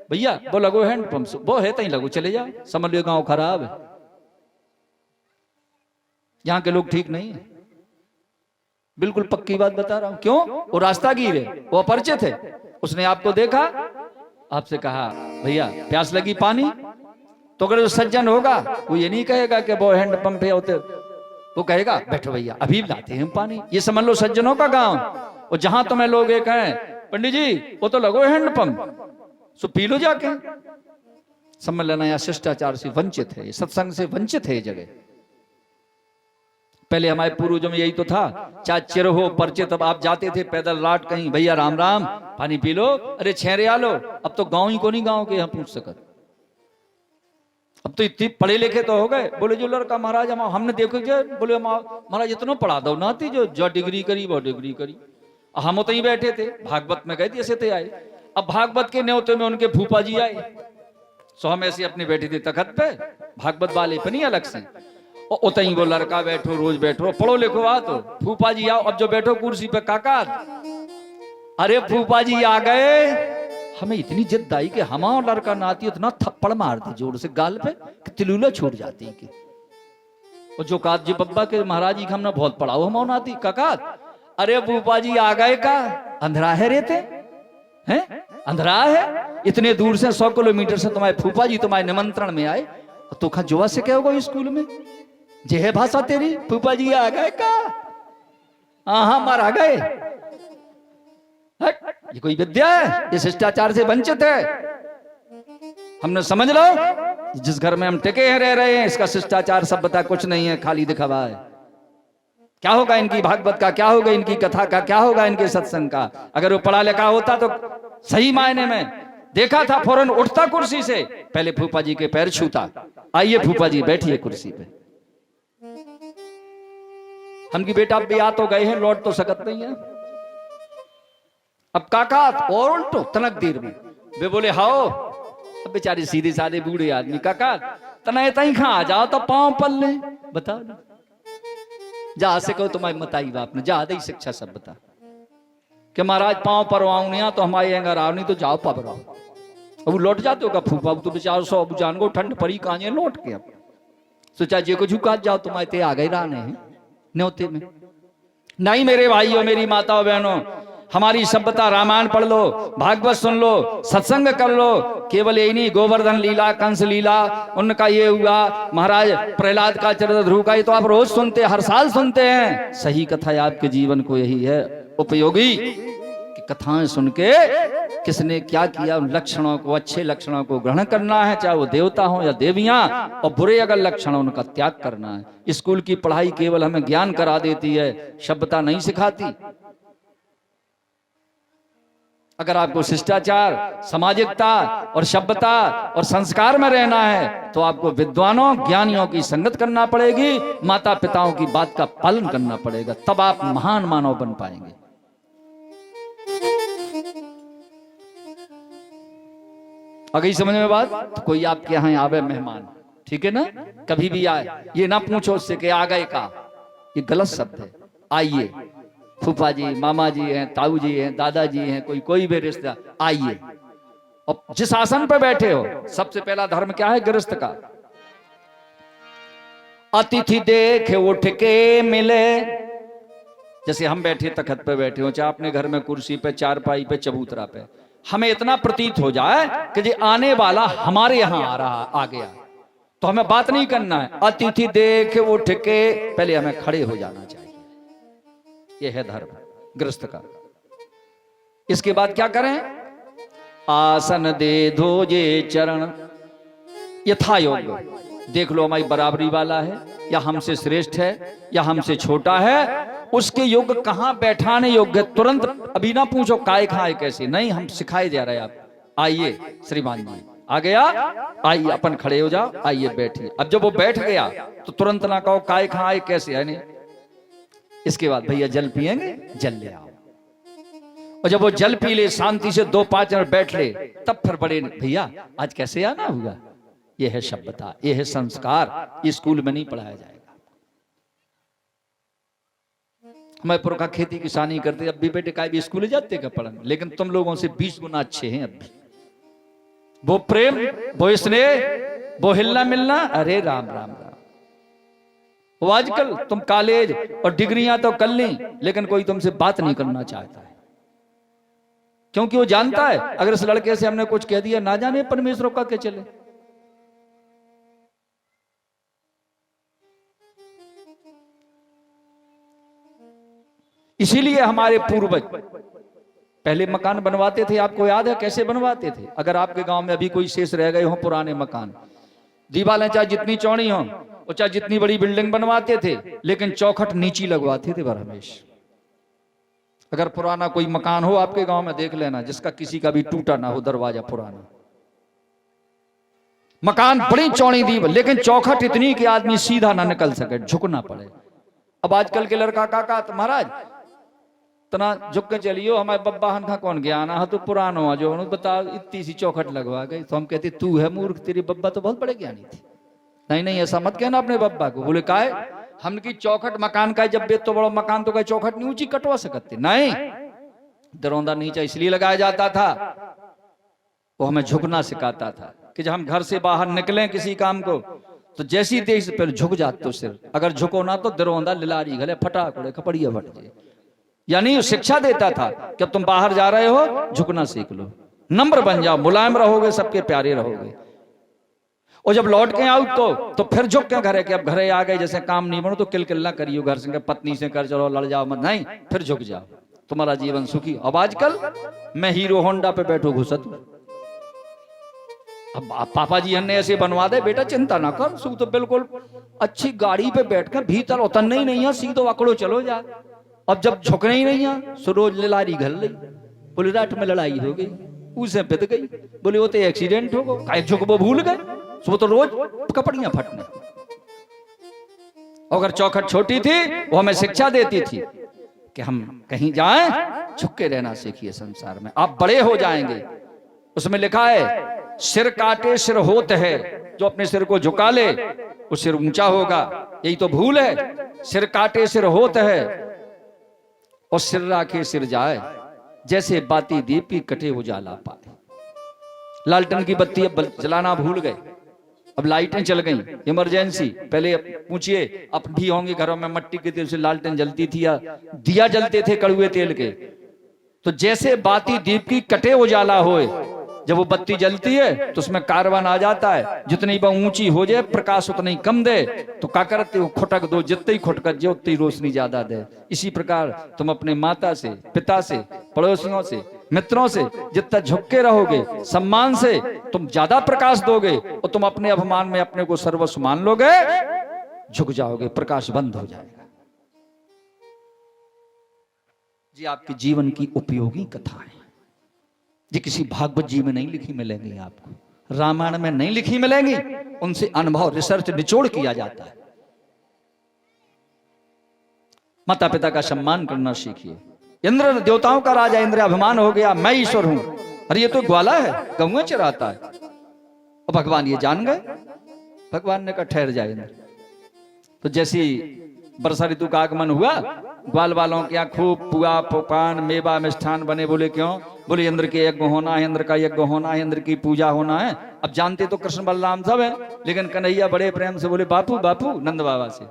Speaker 1: भैया वो लगो हैंडपंप, वो है तहीं लगो चले जाओ, समझ लो गांव खराब है, यहां के लोग ठीक नहीं है। बिल्कुल पक्की बात बता रहा हूं। क्यों? वो रास्तागीर है, वो अपरिचित है, उसने आपको देखा, आपसे कहा भैया प्यास लगी पानी, तो अगर जो सज्जन होगा वो ये नहीं कहेगा कि वो हैंडपंप है होते, वो कहेगा बैठो भैया अभी लाते हैं पानी। ये समझ लो सज्जनों का गांव। और जहां तुम्हें लोग ये कहें पंडित जी वो तो लगो हैंडपंप, सो पी लो जाके, समझ लेना यह शिष्टाचार से वंचित है, सत्संग से वंचित है ये जगह। पहले हमारे पूर्वजों में यही तो था, चाहे चिर हो परिचित, अब आप जाते थे पैदल रात कहीं, भैया राम राम पानी पी लो, अरे छेरे आ लो। अब तो गांव ही को नहीं गांव के यहाँ पूछ सकत, अब तो इतने पढ़े लिखे तो हो गए। बोले जो लड़का महाराज हमने देखो क्या, बोले महाराज इतना पढ़ा दो ना थी, जो डिग्री करी वो डिग्री करी। हम तो ही बैठे थे, भागवत में गए थे, ऐसे थे आए। अब भागवत के न्योते में उनके फूफा जी आए, सो हम ऐसे अपने बैठे थे तखत पे, भागवत वाले पे नहीं अलग से, और उतई वो लड़का बैठो, रोज बैठो, पढ़ो लिखो आ, तो फूफा जी आओ, अब जो बैठो कुर्सी पे काका, अरे फूफा जी आ गए। हमें इतनी जिद आई कि हमारा लड़का नाती इतना थप्पड़ मार दी जोर से गाल पे कि तिलूला छूट जाती है कि। और जो कात जी बब्बा के महाराज जी का हमने बहुत पढ़ाओ हम नाती काका, अरे फूफा जी आ गए का, अंधरा है रहते हैं, अंधरा है, इतने दूर से 100 किलोमीटर से तुम्हारे फूफा जी तुम्हारे निमंत्रण में आए, तो खा जुआ से क्या होगा स्कूल में, जे है भाषा तेरी, फूफा जी आ गए का, हाँ मारा गए। ये कोई विद्या है? ये शिष्टाचार से वंचित है। हमने समझ लो, जिस घर में हम टिके हैं रह रहे हैं, इसका शिष्टाचार सभ्यता कुछ नहीं है, खाली दिखावा है। क्या होगा इनकी भागवत का, क्या होगा इनकी कथा का, क्या होगा इनके सत्संग का? अगर वो पढ़ा लिखा होता तो सही मायने में देखा था, फौरन उठता कुर्सी से, पहले फूफा जी के पैर छूता, आइए फूफा जी बैठिए कुर्सी पे। हम की बेटा भी आ तो गए हैं, लौट तो सकत नहीं है। अब काका और उल्टो तनक देर में वे बोले हाओ, अब बेचारे सीधे साधे बूढ़े आदमी, काका तना तई खा आ जाओ तो पांव पल ले, बताओ ना, जा से कहो तुम्हारी मताई बाप ने, जा दे शिक्षा सब बता कि महाराज पांव पर आऊं नहीं तो हमारे अगर आओ, नहीं तो जाओ पावर आओ। अब वो लौट जाते हो का फूफा, तो बेचारो सो अब जान को ठंड पड़ी कांजे लौट के, अब सोचा जे को झुका जाओ, तुम्हारे ते आ गए रहने हैं न्योते में। नहीं मेरे भाइयों, मेरी माताओं बहनों, हमारी सभ्यता, रामायण पढ़ लो, भागवत सुन लो, सत्संग कर लो। केवल यही नहीं, गोवर्धन लीला, कंस लीला, उनका ये हुआ, महाराज प्रहलाद का चरित्र, ध्रुव का, ये तो आप रोज सुनते, हर साल सुनते हैं। सही कथा आपके जीवन को यही है उपयोगी कि कथाएं सुन के किसने क्या किया, उन लक्षणों को, अच्छे लक्षणों को ग्रहण करना है, चाहे वो देवता हो या देवियां, और बुरे अगर लक्षण हो उनका त्याग करना है। स्कूल की पढ़ाई केवल हमें ज्ञान करा देती है, सभ्यता नहीं सिखाती। अगर आपको शिष्टाचार, सामाजिकता और सभ्यता और संस्कार में रहना है तो आपको विद्वानों, ज्ञानियों की संगत करना पड़ेगी, माता पिताओं की बात का पालन करना पड़ेगा, तब आप महान मानव बन पाएंगे। अगर समझ में बात, तो कोई आपके यहाँ आवे मेहमान, ठीक है ना, कभी भी आए, ये ना पूछो उससे कि आ गए का, ये गलत शब्द है। आइए, फूफा जी, मामा जी हैं, ताऊ जी हैं, दादाजी हैं, कोई भी रिश्ता, आइए। और जिस आसन पर बैठे हो, सबसे पहला धर्म क्या है? गृहस्थ का। अतिथि देख उठ के मिले। जैसे हम बैठे तखत पे बैठे हो, चाहे अपने घर में कुर्सी पे, चारपाई पे, चबूतरा पे, हमें इतना प्रतीत हो जाए कि जी आने वाला हमारे यहां आ गया, तो हमें बात नहीं करना है। अतिथि देख उठ के, पहले हमें खड़े हो जाना चाहिए। यह है धर्म गृहस्थ का। इसके बाद क्या करें? आसन दे धोजे चरण यथा योग्य। देख लो हमारी बराबरी वाला है या हमसे श्रेष्ठ है या हमसे छोटा है, उसके योग्य कहां बैठाने योग्य। तुरंत अभी ना पूछो काय खाए कैसे, नहीं, हम सिखाए जा रहे हैं। आप आइए श्रीमान जी, आ गया, आइए अपन खड़े हो जाओ, आइए बैठिए। अब जब वो बैठ गया तो तुरंत ना कहो काय खाए कैसे, है नहीं। इसके बाद भैया जल पिएंगे, जल ले आओ। और जब वो जल पी ले, शांति से 2-5 मिनट बैठ ले, तब फिर बड़े भैया आज कैसे आना होगा। यह है सभ्यता, यह है संस्कार। स्कूल में नहीं पढ़ाया जाएगा। हमारे पुरखा खेती किसानी करते, अब भी बेटे का भी स्कूल जाते का पढ़ने, लेकिन तुम लोगों से 20 गुना अच्छे हैं। अब भी वो प्रेम, वो स्नेह, वो हिलना मिलना, अरे राम राम राम। वो आजकल तुम कॉलेज और डिग्रियां तो कर ली, लेकिन कोई तुमसे बात नहीं करना चाहता है, क्योंकि वो जानता है अगर इस लड़के से हमने कुछ कह दिया, ना जाने परमेश्वर का क्या चले। इसीलिए हमारे पूर्वज पहले मकान बनवाते थे। आपको याद है कैसे बनवाते थे? अगर आपके गांव में अभी कोई शेष रह गए हो पुराने मकान, दीवारें चाहे जितनी चौड़ी हो और चाहे जितनी बड़ी बिल्डिंग बनवाते थे, लेकिन चौखट नीची लगवाते थे बरहमेश। अगर पुराना कोई मकान हो आपके गांव में, देख लेना, जिसका किसी का भी टूटा ना हो दरवाजा, पुराना मकान, बड़ी चौड़ी दीवार, लेकिन चौखट इतनी कि आदमी सीधा ना निकल सके, झुकना पड़े। अब आजकल के लड़का काका तो महाराज तना झुक के चलियो, हमारे बब्बा हन खा कौन गया ना, तो पुरानो आ जो बता, इतनी सी चौखट लगवा गई। तो हम कहते तू है मूर्ख, तेरी बब्बा तो बहुत बड़े ज्ञानी थी। नहीं नहीं, ऐसा मत कहना अपने बब्बा को। बोले का है हमने की चौखट मकान का, जब बेत तो बड़ा मकान तो का चौखट नहीं ऊंची कटवा सकते। नहीं, दरौंदा नीचा इसलिए लगाया जाता था, वो हमें झुकना सिखाता था कि जब हम घर से बाहर निकलें किसी काम को, तो जैसी तेज से पहले झुक जाते हो सिर। अगर झुको ना तो दरौंदा लिलारी गले फटा कोड़े खपड़िया फट जाए। यानी शिक्षा देता था कि अब तुम बाहर जा रहे हो, झुकना सीख लो, नम्र बन जाओ, मुलायम रहोगे, सबके प्यारे रहोगे। और जब लौट के आओ तो फिर झुक के घर है कि अब घरे आ गए, जैसे काम नहीं बनो तो किलकिल ना करियो, घर से पत्नी से कर चलो लड़ जाओ मत, नहीं, फिर झुक जाओ, तुम्हारा जीवन सुखी। अब आजकल मैं हीरो होंडा पे बैठो घुसत, अब पापा जी हमने ऐसे बनवा दे, बेटा चिंता ना कर, सू तो बिल्कुल अच्छी गाड़ी पे बैठकर भीतर उतरना ही नहीं है, सीधो अकड़ो चलो जा। अब जब झुकना ही नहीं है, सो रोज ललारी घल रही, बोले रात में लड़ाई हो गई, उसे पिट गई, बोले वो तो एक्सीडेंट हो गया, झुकबो भूल गए, सो तो रोज कपड़ियां फटने। अगर चौखट छोटी थी, वो हमें शिक्षा देती थी कि हम कहीं जाएं झुक के रहना सीखिए संसार में, आप बड़े हो जाएंगे। उसमें लिखा है सिर काटे सिर होत है, जो अपने सिर को झुका ले वो सिर ऊंचा होगा। यही तो भूल है, सिर काटे सिर होत है और सिर राखे सिर जाए, जैसे बाती दीप की कटे उजाला पाए। लालटेन की बत्ती अब जलाना भूल गए, अब लाइटें चल गई, इमरजेंसी। पहले पूछिए अब भी होंगे घरों में मट्टी के तेल से लालटेन जलती थी या दिया जलते थे कड़ुए तेल के। तो जैसे बाती दीप की कटे उजाला होए, जब वो बत्ती जलती है तो उसमें कार्बन आ जाता है, जितनी वह ऊंची हो जाए प्रकाश उतना ही कम दे, तो क्या करते हो खुटक दो, जितनी ही खुटक जो उतनी रोशनी ज्यादा दे। इसी प्रकार तुम अपने माता से, पिता से, पड़ोसियों से, मित्रों से जितना झुक के रहोगे, सम्मान से तुम ज्यादा प्रकाश दोगे, और तुम अपने अभिमान में अपने को सर्वस्व मान लोगे, झुक जाओगे, प्रकाश बंद हो जाएगा। जी आपके जीवन की उपयोगी कथा है, जी किसी भागवत जी में नहीं लिखी मिलेंगी, आपको रामायण में नहीं लिखी मिलेंगी, उनसे अनुभव रिसर्च निचोड़ किया जाता है। माता पिता का सम्मान करना सीखिए। इंद्र देवताओं का राजा, इंद्र अभिमान हो गया मैं ईश्वर हूं, अरे ये तो ग्वाला है, गौएं चराता है। और भगवान ये जान गए, भगवान ने कहा ठहर जाए इंद्र। तो जैसी वर्षा ऋतु का आगमन हुआ, ग्वाल वालों के यहाँ खूब पुआ पकवान मेवा मिष्ठान बने। बोले क्यों? बोले इंद्र के यज्ञ होना है, इंद्र का यज्ञ होना है, इंद्र की पूजा होना है। अब जानते तो कृष्ण बलराम सब है, लेकिन कन्हैया बड़े प्रेम से बोले बापू बापू नंद बाबा से,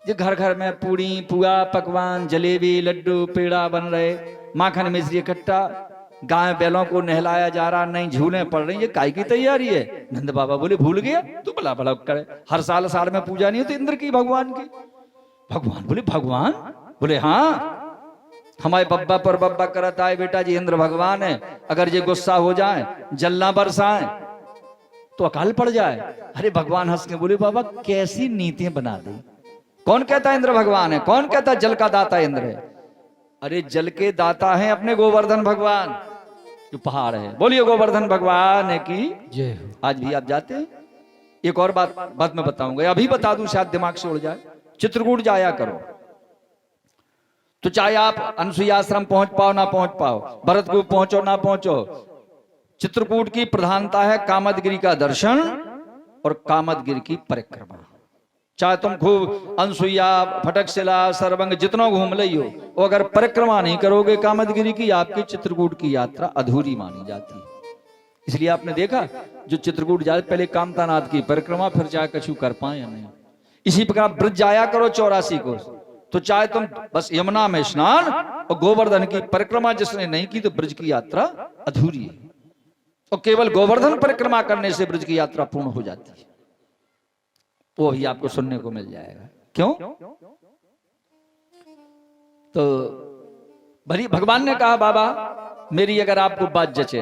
Speaker 1: ये घर घर में पूड़ी पुआ पकवान जलेबी लड्डू पेड़ा बन रहे, माखन मिश्री इकट्ठा, गाय बैलों को नहलाया जा रहा, नहीं झूले पड़ रही, ये काय की तैयारी है? नंद बाबा बोले भूल गया तू, भला भला करे, हर साल में पूजा नहीं होती इंद्र की भगवान की। भगवान बोले भगवान? बोले हाँ, हमारे बब्बा पर बब्बा करता है बेटा जी, इंद्र भगवान है, अगर ये गुस्सा हो जाए जलना बरसाए तो अकाल पड़ जाए। अरे भगवान हंस के बोले बाबा कैसी नीतियां बना दी, कौन कहता है इंद्र भगवान है? कौन कहता है जल का दाता इंद्र है? अरे जल के दाता है अपने गोवर्धन भगवान जो पहाड़ है। बोलिए गोवर्धन भगवान है की
Speaker 3: जय हो।
Speaker 1: आज भी आप जाते हैं? एक और बात मैं बताऊंगा, अभी बता दूं शायद दिमाग से उड़ जाए। चित्रकूट जाया करो, तो चाहे आप अनसुईया आश्रम पहुंच पाओ ना पहुंच पाओ, भरतकूप पहुंचो ना पहुंचो, चित्रकूट की प्रधानता है कामदगिरी का दर्शन और कामदगिरी की परिक्रमा। चाहे तुम खूब अनसुईया फटकशिला सरबंग जितना घूम ली हो, वो अगर परिक्रमा नहीं करोगे कामदगिरी की, आपकी चित्रकूट की यात्रा अधूरी मानी जाती है। इसलिए आपने देखा जो चित्रकूट जाए पहले कामतानाथ की परिक्रमा, फिर चाहे कछु कर पाए या नहीं। इसी प्रकार ब्रज जाया करो 84 को, तो चाहे तुम बस यमुना में स्नान और गोवर्धन की परिक्रमा जिसने नहीं की तो ब्रज की यात्रा अधूरी है, और केवल गोवर्धन परिक्रमा करने से ब्रज की यात्रा पूर्ण हो जाती है। वो भी आपको सुनने को मिल जाएगा। क्यों? तो भली भगवान ने कहा बाबा मेरी अगर आपको बात जचे।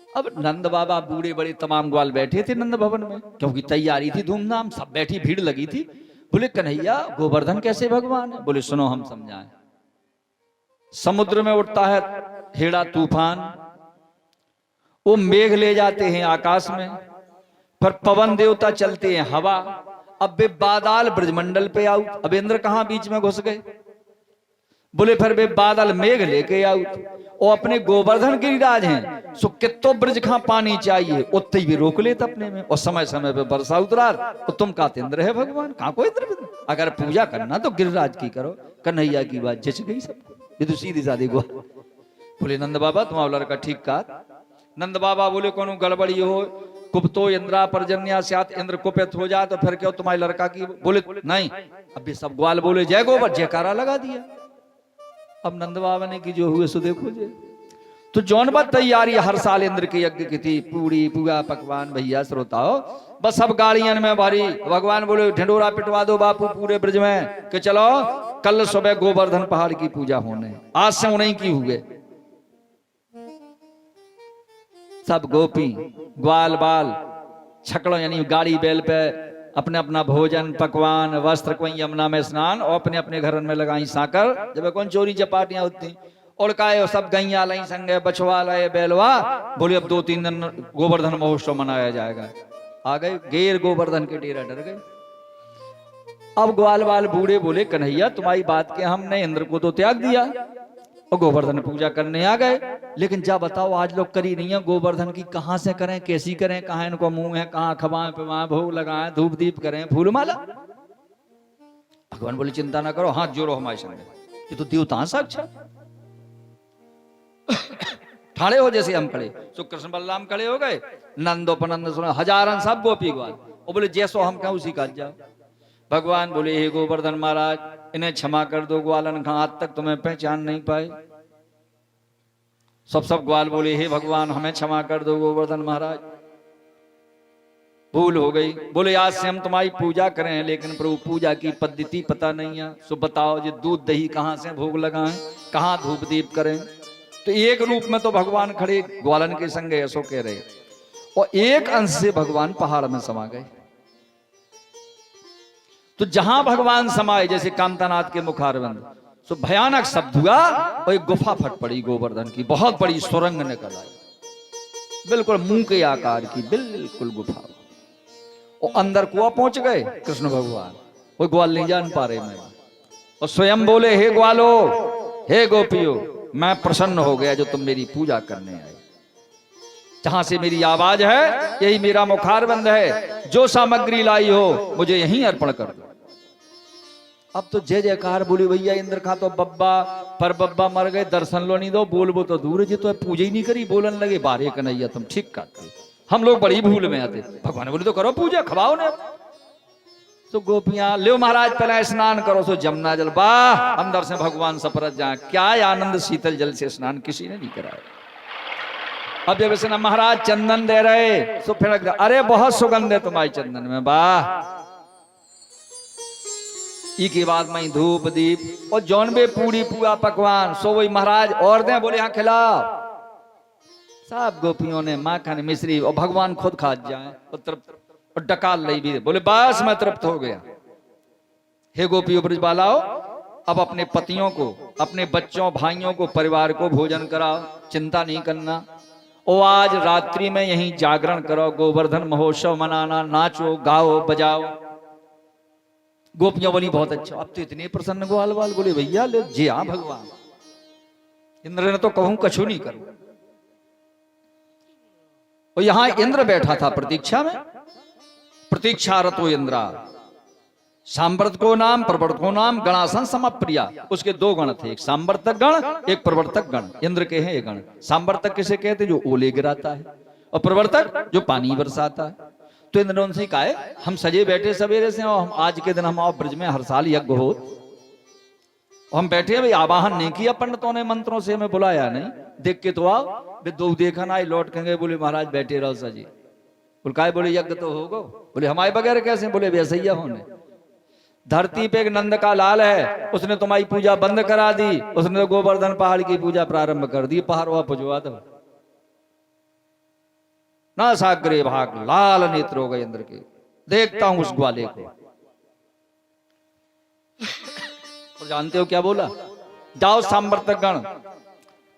Speaker 1: अब नंद बाबा बूढ़े बड़े तमाम ग्वाल बैठे थे नंद भवन में, क्योंकि तैयारी थी धूमधाम, सब बैठी भीड़ लगी थी। बोले कन्हैया गोवर्धन कैसे भगवान है? बोले सुनो हम समझाएं। समुद्र में उठता है हेड़ा तूफान, वो मेघ ले जाते हैं आकाश में, फिर पवन देवता चलते हैं हवा, अब वे बादल ब्रजमंडल पे आउट। अब इंद्र कहां बीच में घुस गए? बोले फिर वे बादल मेघ लेके आउट, और अपने गोवर्धन गिरिराज हैं, सो कितो ब्रज खां पानी चाहिए उतने भी रोक लेते अपने में, और समय समय पे बरसा उतरार। तो तुम कहते इंद्र है भगवान, कहां को इंद्र? अगर पूजा करना तो गिरिराज की करो। कन्हैया की बात जच गई सबको, ये तो सीधी सादी गो। बोले नंद बाबा तुम्हारा लड़का ठीक कहा। नंद बाबा बोले कोनो गड़बड़ी हो, कुपतो इंद्रा पर्जन्या स्यात्, इंद्र कुपित हो जाए तो फिर क्यों तुम्हारे लड़का की? बोले नहीं। अब सब ग्वाल बोले जय गोबर, जयकारा लगा दिया। अब नंद बाबा ने की जो हुए सो देखो जे। तो जौन बात तैयारी हर साल इंद्र के यज्ञ की थी, पूड़ी पुआ पकवान भैया श्रोताओ, बस सब गाड़ियां में भारी। भगवान बोले ढिंडोरा पिटवा दो बापू पूरे ब्रज में कि चलो कल सुबह गोवर्धन पहाड़ की पूजा होने, आज से उन्हीं की हुए। सब गोपी ग्वाल बाल छकड़ों यानी गाड़ी बैल पे अपने अपना भोजन पकवान वस्त्र, कोई यमुना में स्नान, और अपने अपने घर में लगाई साकर। जब कौन चोरी चपाटियां होती और का सब गैया लाई संगे बछवा लाए बैलवा। बोले अब 2-3 दिन गोवर्धन महोत्सव मनाया जाएगा। आ गए गेर गोवर्धन के डेरा, डर गए। अब ग्वाल बाल बूढ़े बोले कन्हैया तुम्हारी बात के हमने इंद्र को तो त्याग दिया और गोवर्धन पूजा करने आ गए, लेकिन जा बताओ आज लोग करी नहीं है गोवर्धन की, कहां से करें कैसी करें, कहां इनको मुंह है, कहां खवाएं पिवाएं भोग लगाएं धूप दीप करें फूल माला। भगवान बोले चिंता ना करो, हाथ जोड़ो हमारे संग, ये तो देवता साक्षात ठाड़े हो जैसे हम खड़े। तो कृष्ण बलराम खड़े हो गए, नंदोपनंद सुनो हजारन सब गोपी ग्वाल, और बोले जैसो हम क्या उसी का जाओ। भगवान बोले हे गोवर्धन महाराज इन्हें क्षमा कर दो, ग्वालन का आज तक तुम्हें पहचान नहीं पाए। सब ग्वाल बोले हे भगवान हमें क्षमा कर दो गोवर्धन महाराज, भूल हो गई। बोले आज से हम तुम्हारी पूजा करें, लेकिन प्रभु पूजा की पद्धति पता नहीं है, सो बताओ ये दूध दही कहां से भोग लगाएं, कहां धूप दीप करें। तो एक रूप में तो भगवान खड़े ग्वालन के संग ऐसो कह रहे, और एक अंश से भगवान पहाड़ में समा गए। तो जहां भगवान समाये जैसे कामतानाथ के मुखारविंद, तो भयानक शब्द हुआ और एक गुफा फट पड़ी गोवर्धन की, बहुत बड़ी सुरंग निकल आई, बिल्कुल मुंह के आकार की बिल्कुल गुफा, और अंदर कुआं पहुंच गए कृष्ण भगवान। वो ग्वाल नहीं जान पा रहे मैं, और स्वयं बोले हे ग्वालो हे गोपियो मैं प्रसन्न हो गया जो तुम मेरी पूजा करने आए। जहां से मेरी आवाज है यही मेरा मुखारबंद है, जो सामग्री लाई हो मुझे यहीं अर्पण कर दो। अब तो जय जयकार बोली भैया इंद्र खा तो बब्बा पर बब्बा मर गए दर्शन लो नहीं दो बोलबो तो दूर जी तो पूजा ही नहीं करी बोलन लगे बारे कन्हैया तुम ठीक करते हम लोग बड़ी भूल में आते भगवान बोले तो करो पूजा खवाओ ने तो गोपियां ले महाराज पहले स्नान करो सो जमुना जल वाह अंदर से भगवान सपरत जाए क्या आनंद शीतल जल से स्नान किसी ने नहीं कराया। अब जब ऐसे ना महाराज चंदन दे रहे तो फिर अरे बहुत सुगंध है तुम्हारी चंदन में वाह ई के बाद में धूप दीप और जौनबे पूरी पूरा पकवान सो वही महाराज और दे बोले हाँ खिलाओ सब गोपियों ने माखन मिश्री और भगवान खुद खा जाए और तृप्त और डकाल ली भी बोले बस मैं तृप्त हो गया। हे गोपियों ब्रजबालाओ अब अपने पतियों को अपने बच्चों भाइयों को परिवार को भोजन कराओ चिंता नहीं करना और आज रात्रि में यहीं जागरण करो गोवर्धन महोत्सव मनाना नाचो गाओ बजाओ। गोपियां बोली बहुत अच्छा अब तो इतने प्रसन्न ग्वाल वाल बोले भैया ले जी हाँ भगवान इंद्र ने तो कहूं कछु नहीं करूं। और यहां इंद्र बैठा था प्रतीक्षा में प्रतीक्षारतो इंद्रा सांवर्त को नाम प्रवर्तक को नाम गणासन समप्रिया उसके दो गण थे एक सांवर्तक गण एक प्रवर्तक गण इंद्र के हैं ये गण। सांवर्तक किसे कहते जो ओले गिराता है और प्रवर्तक जो पानी बरसाता है। तो इंद्र ने उनसे कहा है हम सजे बैठे सवेरे से और हम आज के दिन हम आओ ब्रज में हर साल यज्ञ हो हम बैठे भाई आवाहन नहीं किया पंडितों ने मंत्रों से हमें बुलाया नहीं देख के तो आओ दो देखा ना लौट के गए बोले महाराज बैठे रहो सजी बोल काय बोले यज्ञ तो होगा बोले हमारे बगैर कैसे बोले वैसे ही होने धरती पे एक नंद का लाल है उसने तुम्हारी पूजा बंद करा दी उसने तो गोवर्धन पहाड़ की पूजा प्रारंभ कर दी पहाड़ वहां पुजवा दो ना सागरे भाग लाल नेत्र हो गए इंद्र के देखता हूं उस ग्वाले को। और जानते हो क्या बोला जाओ सांवर्तक गण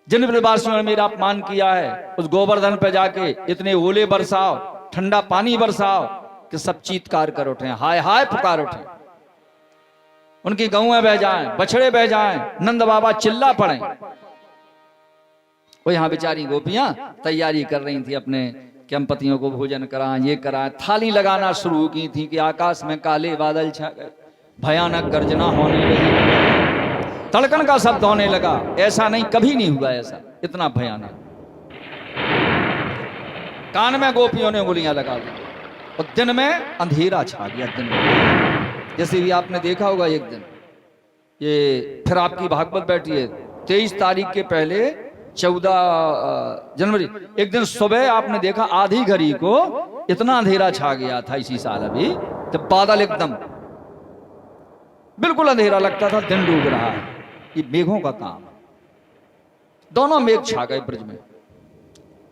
Speaker 1: जिन ब्रजवासियों ने मेरा अपमान किया है उस गोवर्धन पे जाके इतने ओले बरसाओ ठंडा पानी बरसाओ कि सब चीत्कार कर उठे हाय हाय पुकार उठे उनकी गऊएं बह जाएं बछड़े बह जाएं नंद बाबा चिल्ला पड़े। वो यहां बेचारी गोपियां तैयारी कर रही थी अपने कि हम पतियों को भोजन कराएं ये कराएं थाली लगाना शुरू की थी कि आकाश में काले बादल छा गए भयानक गर्जना होने लगी तड़कन का शब्द होने लगा। ऐसा नहीं कभी नहीं हुआ ऐसा इतना भयानक कान में गोपियों ने उंगलियां लगा दी और दिन में अंधेरा छा गया। दिन में जैसे भी आपने देखा होगा एक दिन ये फिर आपकी भागवत बैठी है 23 तारीख के पहले 14 जनवरी एक दिन सुबह आपने देखा आधी घड़ी को इतना अंधेरा छा गया था इसी साल अभी जब बादल एकदम बिल्कुल अंधेरा लगता था दिन डूब रहा है। ये मेघों का काम दोनों मेघ छा गए ब्रज में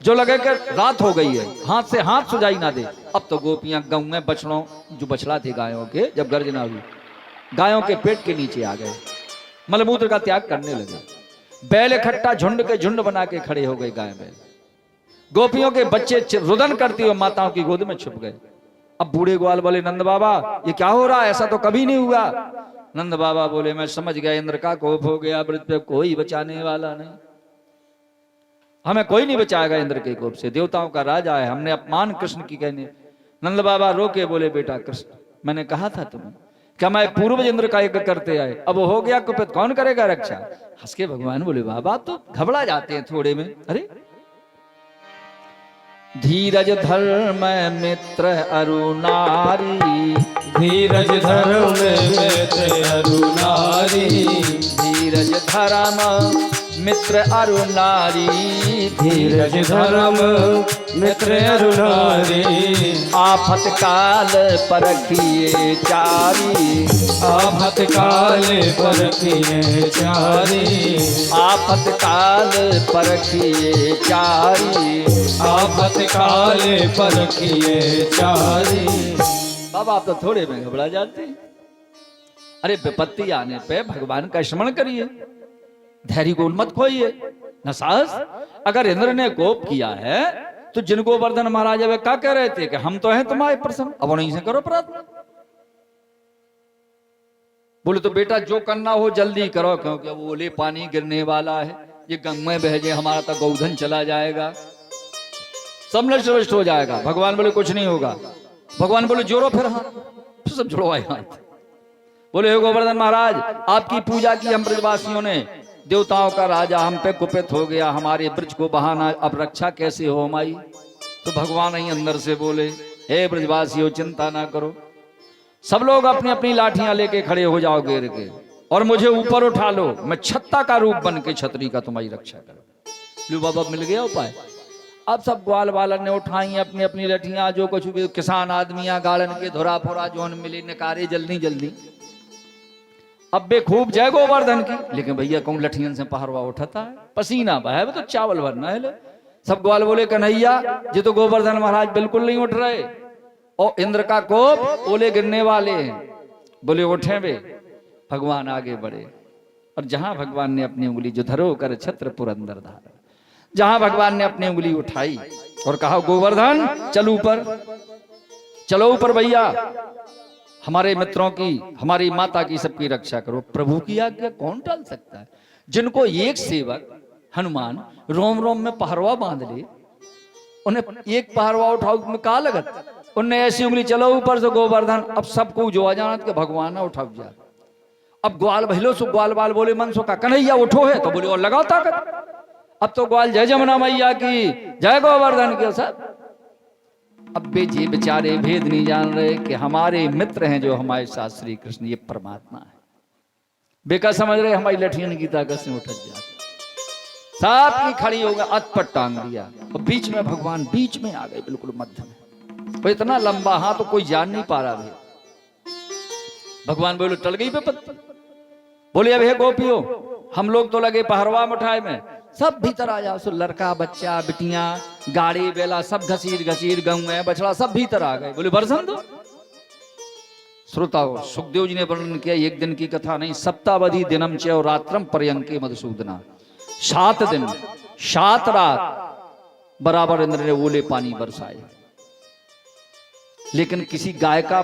Speaker 1: जो लगे कि रात हो गई है हाथ से हाथ सुझाई ना दे। अब तो गोपियां गांव में बछड़ों जो बछड़ा थे गायों के जब गर्जना हुई गायों के पेट के नीचे आ गए मलमूत्र का त्याग करने लगे बैल इकट्ठा झुंड के झुंड बना के खड़े हो गए गाय बैल गोपियों के बच्चे रुदन करती हुए माताओं की गोद में छुप गए। अब बूढ़े ग्वाल बोले नंद बाबा ये क्या हो रहा है ऐसा तो कभी नहीं हुआ। नंद बाबा बोले मैं समझ गया इंद्र का कोप हो गया ब्रज पे कोई बचाने वाला नहीं हमें कोई नहीं बचाएगा इंद्र के कोप से देवताओं का राजा है हमने अपमान कृष्ण की कहने। नंद बाबा रोके बोले बेटा कृष्ण मैंने कहा था तुम्हें क्या मैं पूर्व इंद्र का यज्ञ करते आए अब हो गया कुपित कौन करेगा रक्षा। हंस के भगवान बोले बाबा आप तो घबरा जाते हैं थोड़े में। अरे धीरज धर्म मित्र अरुणारी
Speaker 3: धीरज धर्म मित्र अरुणारी
Speaker 1: धीरज धर्म मित्र अरुणारी
Speaker 3: धीरज धर्म मित्र अरुणारी
Speaker 1: आफत काल परखिए चारी
Speaker 3: आफत काल परखिए चारी
Speaker 1: आफत काल परखिए चारी
Speaker 3: आफत काल परखिए चारी।
Speaker 1: बाबा आप तो थोड़े में घबरा जाते हैं। अरे विपत्ति आने पे भगवान का स्मरण करिए धैर्य को मत खोइए न साहस। अगर इंद्र ने कोप किया है तो जिन गोवर्धन महाराज वे क्या कह रहे थे कि हम तो हैं तुम्हारे प्रसन्न अब उन्हीं से करो प्रार्थना। बोले तो बेटा जो करना हो जल्दी करो क्योंकि वो ओले पानी गिरने वाला है ये गंगा में बह जाए हमारा तो गोधन चला जाएगा सब नष्ट हो जाएगा। भगवान बोले कुछ नहीं होगा। भगवान बोले जोड़ो फिर हाथ फिर सब जुड़वाए हाथ। बोले हे गोवर्धन महाराज, आपकी पूजा की हम ब्रजवासियों ने, देवताओं का राजा हम पे कुपित हो गया, हमारे ब्रज को बहाना, अब रक्षा कैसे हो हमारी? तो भगवान ही अंदर से बोले, हे ब्रजवासियों चिंता ना करो, सब लोग अपनी अपनी लाठियां लेके खड़े हो जाओ घेर के, और मुझे ऊपर उठा लो, मैं छत्ता का रूप बन के छतरी का तुम्हारी रक्षा करूं। लो बाबा मिल गया उपाय। अब सब ग्वाल बालन ने उठाई अपनी अपनी लठियां, जो कुछ भी किसान आदमियां गाड़न के धुरा फुरा जो मिले निकारे जल्दी जल्दी। अब बे खूब जय गोवर्धन की, लेकिन भैया कौन लठियन से पहरवा उठाता है, पसीना बहा है, तो चावल भरना है। सब ग्वाल बोले कन्हैया ये तो गोवर्धन महाराज बिल्कुल नहीं उठ रहे, और इंद्र का कोप ओले गिरने वाले हैं। बोले उठे वे। भगवान आगे बढ़े, और जहां भगवान ने अपनी उंगली जो धरो कर छत्र पुरंदर धारा, जहां भगवान ने अपनी उंगली उठाई और कहा गोवर्धन चलो ऊपर, चलो ऊपर भैया, हमारे मित्रों की, हमारी माता की, सबकी रक्षा करो। प्रभु की आज्ञा कौन टाल सकता है? जिनको एक सेवक हनुमान रोम रोम में पहरवा बांध ले, उन्हें एक पहरवा उठाओ में का लगत, उनने ऐसी उंगली चलो ऊपर से गोवर्धन, अब सबको जो आ जानत के भगवान ना उठाओ जा। अब ग्वाल भैलो सो ग्वाल बाल बोले मन सो का कन्हैया उठो है, तो बोले और लगाओ ताकत। अब तो ग्वाल जय जमुना मैया की, जय गोवर्धन की। सब अब बेचे बेचारे भेद नहीं जान रहे कि हमारे मित्र हैं जो हमारे साथ श्री कृष्ण, ये परमात्मा है। बेका समझ रहे हमारी लठियन की ताकत से उठ जाते, साथ की खड़ी हो गए, अतपट टांग दिया, और बीच में भगवान बीच में आ गए, बिल्कुल मध्य में। तो इतना लंबा हाथ तो कोई जान नहीं पा रहा भी। भगवान बोले टल गई पे पत्ती। बोले अब हे गोपियों, हम लोग तो लगे पहरवा उठाए में, सब भीतर आ जाओ। सो लड़का बच्चा बिटिया गाड़ी बेला सब घसीर घसीर गऊ बछड़ा सब भीतर आ गए। बोले बरसन दो। श्रोताओ, सुखदेव जी ने वर्णन किया, एक दिन की कथा नहीं, सप्तावधि दिनम च और रात्रम पर्यंके मधुसूदना, 7 दिन 7 रात बराबर इंद्र ने ओले पानी बरसाए, लेकिन किसी गाय का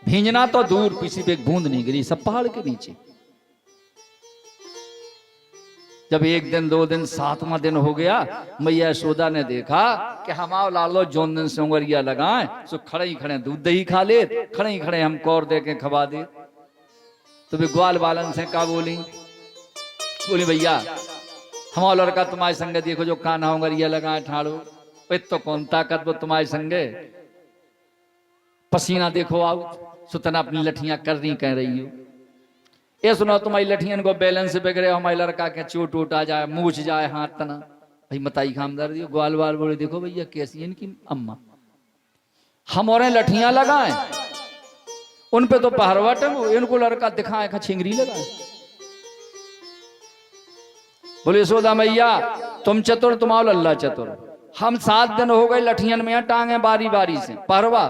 Speaker 1: भींजना तो दूर, किसी पे एक बूंद नहीं गिरी, सब पहाड़ के नीचे। जब 1 दिन 2 दिन 7वां दिन हो गया, मैया यशोदा ने देखा कि हमारा लालो जोन दिन से उंगरिया लगाए, सो खड़े ही खड़े दूध दही खा ले, खड़े ही खड़े हम कौर दे के खवा दे। तो वे ग्वाल बालन से का बोली, बोली भैया हमारा लड़का तुम्हारे संगे देखो जो कान्हा उंगरिया लगाए ठाड़ो, तो कौन ताकत वो तुम्हारे संगे, पसीना देखो आओ, सुतना अपनी लठियां कर रही कह रही हो। ये सुनो तुम्हारी लठियन को बैलेंस बिगड़े, हमारे लड़का के चोट उठ आ जाए, मूछ जाए हाथ तना, भाई मताई खामदार दियो। ग्वाल बाल बोले देखो भैया कैसी है इनकी अम्मा, हम और लठियां लगाए, उन पे तो पहरवा टंगो, इनको लड़का दिखाए खा छिंगरी लगाए। बोले यशोदा मैया तुम चतुर, तुम्हारा लल्ला चतुर, हम 7 दिन हो गए लठियन में टांगे बारी बारी से पहरवा,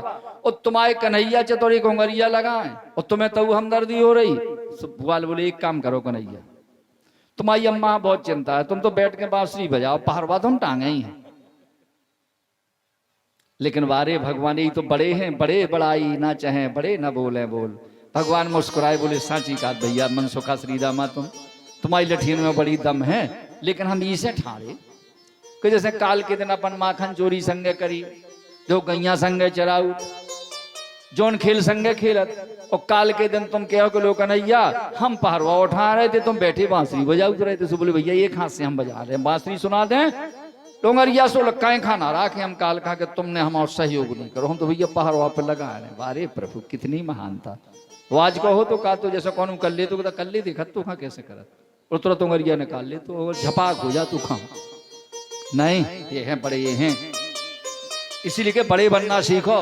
Speaker 1: और तुम्हारे कन्हैया चतुरी को उंगरिया लगाए, और तुम्हें तो हमदर्दी हो रही। ग्वाल बोले एक काम करो कन्हैया, तुम्हारी अम्मा बहुत चिंता है, तुम तो बैठ के बांसुरी बजाओ, पहरवा तो हम टांगे ही हैं। लेकिन वारे भगवान ही तो बड़े हैं, बड़े बड़ाई ना चाहे बड़े ना बोले बोल। भगवान मुस्कुराए बोले सांची का भैया मन सुखा श्रीरामा, तुम्हारी लठियन में बड़ी दम है, लेकिन हम इसे ठाड़े कि जैसे काल के दिन अपन माखन चोरी संगे करी, जो गैया संगे चराऊ, जोन खेल संगे खेलत, और काल के दिन तुम कहो कि लोग कन्हैया हम पहरवा उठा रहे थे, तुम बैठे बांसुरी बजाऊ रहे थे। बोले भैया एक हाथ से हम बजा रहे हैं, बांसुरी सुना दें, लोंगरिया सो लक्काएं खाना राखे, हम काल खा के तुमने हम सहयोग नहीं करो, हम तो भैया पहरवा पे लगा रहे हैं। वारे प्रभु कितनी महानता। वो आज कहो तो का तो जैसे कौन कर ले, तो कर ले देखा तो खा कैसे करत, और तुरंत उंगरिया निकाल ले तो झपाक हो जा तू खा। नहीं ये हैं बड़े, ये हैं, इसीलिए के बड़े बनना सीखो,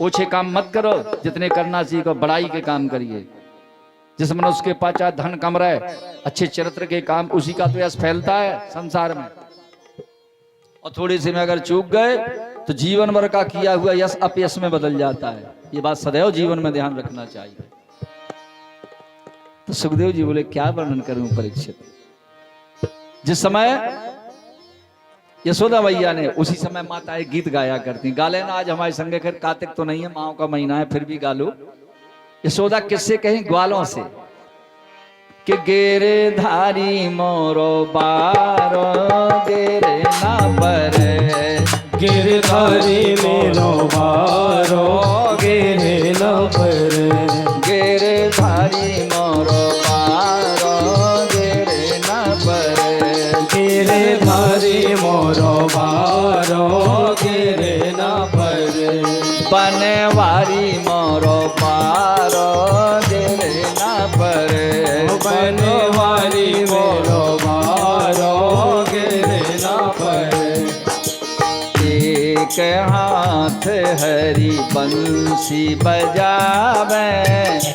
Speaker 1: ओछे काम मत करो, जितने करना सीखो, बड़ाई के काम करिए। जिस मनुष्य के पास चाहे धन कम रहे, अच्छे चरित्र के काम, उसी का तो यश फैलता है संसार में। और थोड़ी सी में अगर चूक गए तो जीवन भर का किया हुआ यश अपयश में बदल जाता है। ये बात सदैव जीवन में ध्यान रखना चाहिए। तो सुखदेव जी बोले क्या वर्णन करूं परीक्षित, जिस समय यशोदा मैया ने, उसी समय माताएं गीत गाया करती। गाले ना आज हमारे संगे, खैर कार्तिक तो नहीं है, माओ का महीना है, फिर भी गालो। यशोदा किससे कहीं? ग्वालों से, कि गेरे धारी मोरो बारो गेरे ना पर,
Speaker 2: गिर धारी मेरो बारो गेरे न पर,
Speaker 1: गेरे धारी
Speaker 3: मारो गिरे न परे
Speaker 1: बनवारी मोरो पारो गिरे ना परे
Speaker 3: बनवारी मोरो मारो गिरे न परे
Speaker 1: एक हाथ हरी बंसी बजावे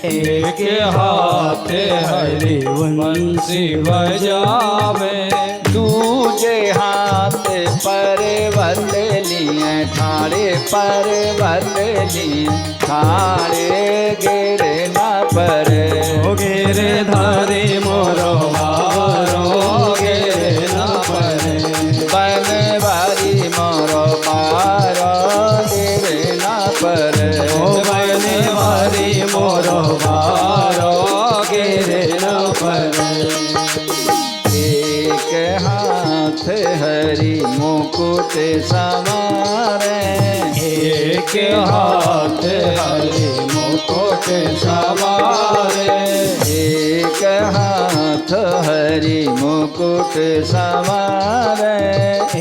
Speaker 3: एक हाथ हरि बंसी बजावे
Speaker 1: दूजे हाथ पर्वत लिए ठाड़े पर्वत लिए ठाड़े गिरे ना परे
Speaker 3: गिरे धारे मोरो मारो गिरे न परे
Speaker 1: बनवारी मोरो पारो गिरे ना परे
Speaker 3: बनवारी मोरो मारो गिरे न परे
Speaker 1: एक हाथ हरी मुकुट समारे
Speaker 3: एक हाथ हरि मुकुट सवारे
Speaker 1: एक हाथ हरी मुकुट समारे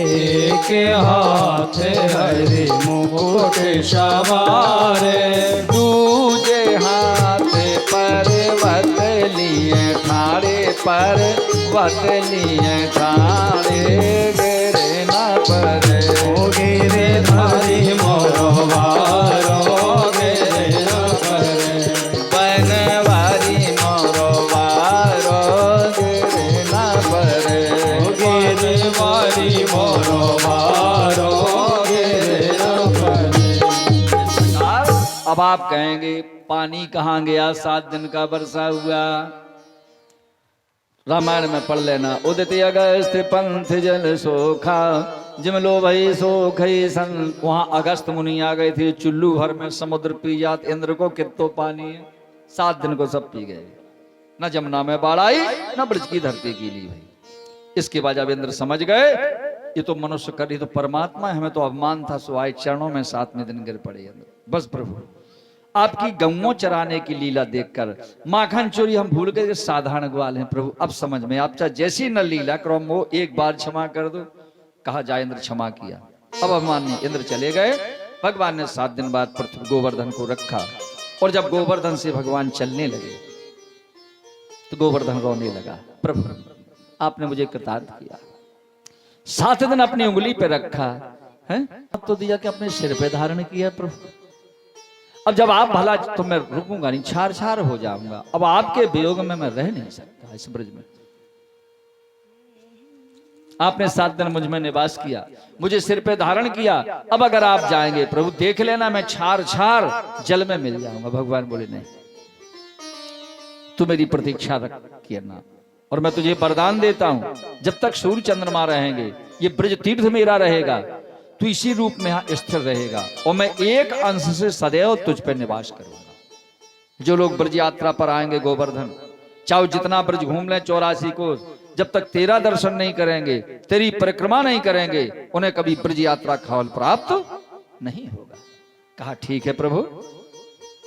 Speaker 3: एक हाथ हरि मुकुट सवारे
Speaker 1: दूजे हाथ पर्वत लिए ठाड़े पर्वत लिए ठाड़े गिरे ना परे
Speaker 3: गिरे धारी मोरो मारो गिरे न परे
Speaker 1: बनवारी मोरो वारो गिरे ना परे
Speaker 3: गिरे वारी मोरो मारो गिरे न परे
Speaker 1: अब आप कहेंगे पानी कहाँ गया 7 दिन का वर्षा हुआ रामायण में पढ़ लेना उदित अगस्त पंथ जल सोखा जिम लो भई सोख सन वहां अगस्त मुनि आ गए थे चुल्लू भर में समुद्र पी जात इंद्र को कितो पानी है 7 दिन को सब पी गए न जमुना में बाढ़ आई न ब्रज की धरती गीली भाई इसके बाद जब इंद्र समझ गए ये तो मनुष्य कर ये तो परमात्मा है हमें तो अभिमान था सुहाय चरणों में 7वें दिन गिर पड़े इंद्र बस प्रभु आपकी गौओं चराने की लीला देखकर माखन चोरी हम भूल गए साधारण ग्वाल हैं प्रभु अब समझ में आप चाहे जैसी न लीला करो वो एक बार क्षमा कर दो कहा जाए इंद्र क्षमा किया अब अभिमान नहीं इंद्र चले गए भगवान ने 7 दिन बाद पृथ्वी गोवर्धन को रखा और जब गोवर्धन से भगवान चलने लगे तो गोवर्धन रोने लगा प्रभु आपने मुझे कृतार्थ किया 7 दिन अपनी उंगली पे रखा है अब तो दिया कि अपने सिर पे धारण किया प्रभु अब जब आप भला तो मैं रुकूंगा नहीं छार छार हो जाऊंगा अब आपके वियोग में मैं रह नहीं सकता इस ब्रज में आपने 7 दिन मुझ में निवास किया मुझे सिर पे धारण किया अब अगर आप जाएंगे प्रभु देख लेना मैं छार छार जल में मिल जाऊंगा भगवान बोले नहीं तू मेरी प्रतीक्षा रख किया और मैं तुझे वरदान देता हूं जब तक सूर्य चंद्रमा रहेंगे ये ब्रज तीर्थ मेरा रहेगा तू इसी रूप में यहां स्थिर रहेगा और मैं एक अंश से सदैव तुझ पर निवास करूंगा जो लोग ब्रज यात्रा पर आएंगे गोवर्धन चाहे जितना ब्रज घूम लें 84 को जब तक तेरा दर्शन नहीं करेंगे तेरी परिक्रमा नहीं करेंगे उन्हें कभी ब्रज यात्रा का फल प्राप्त नहीं होगा कहा ठीक है प्रभु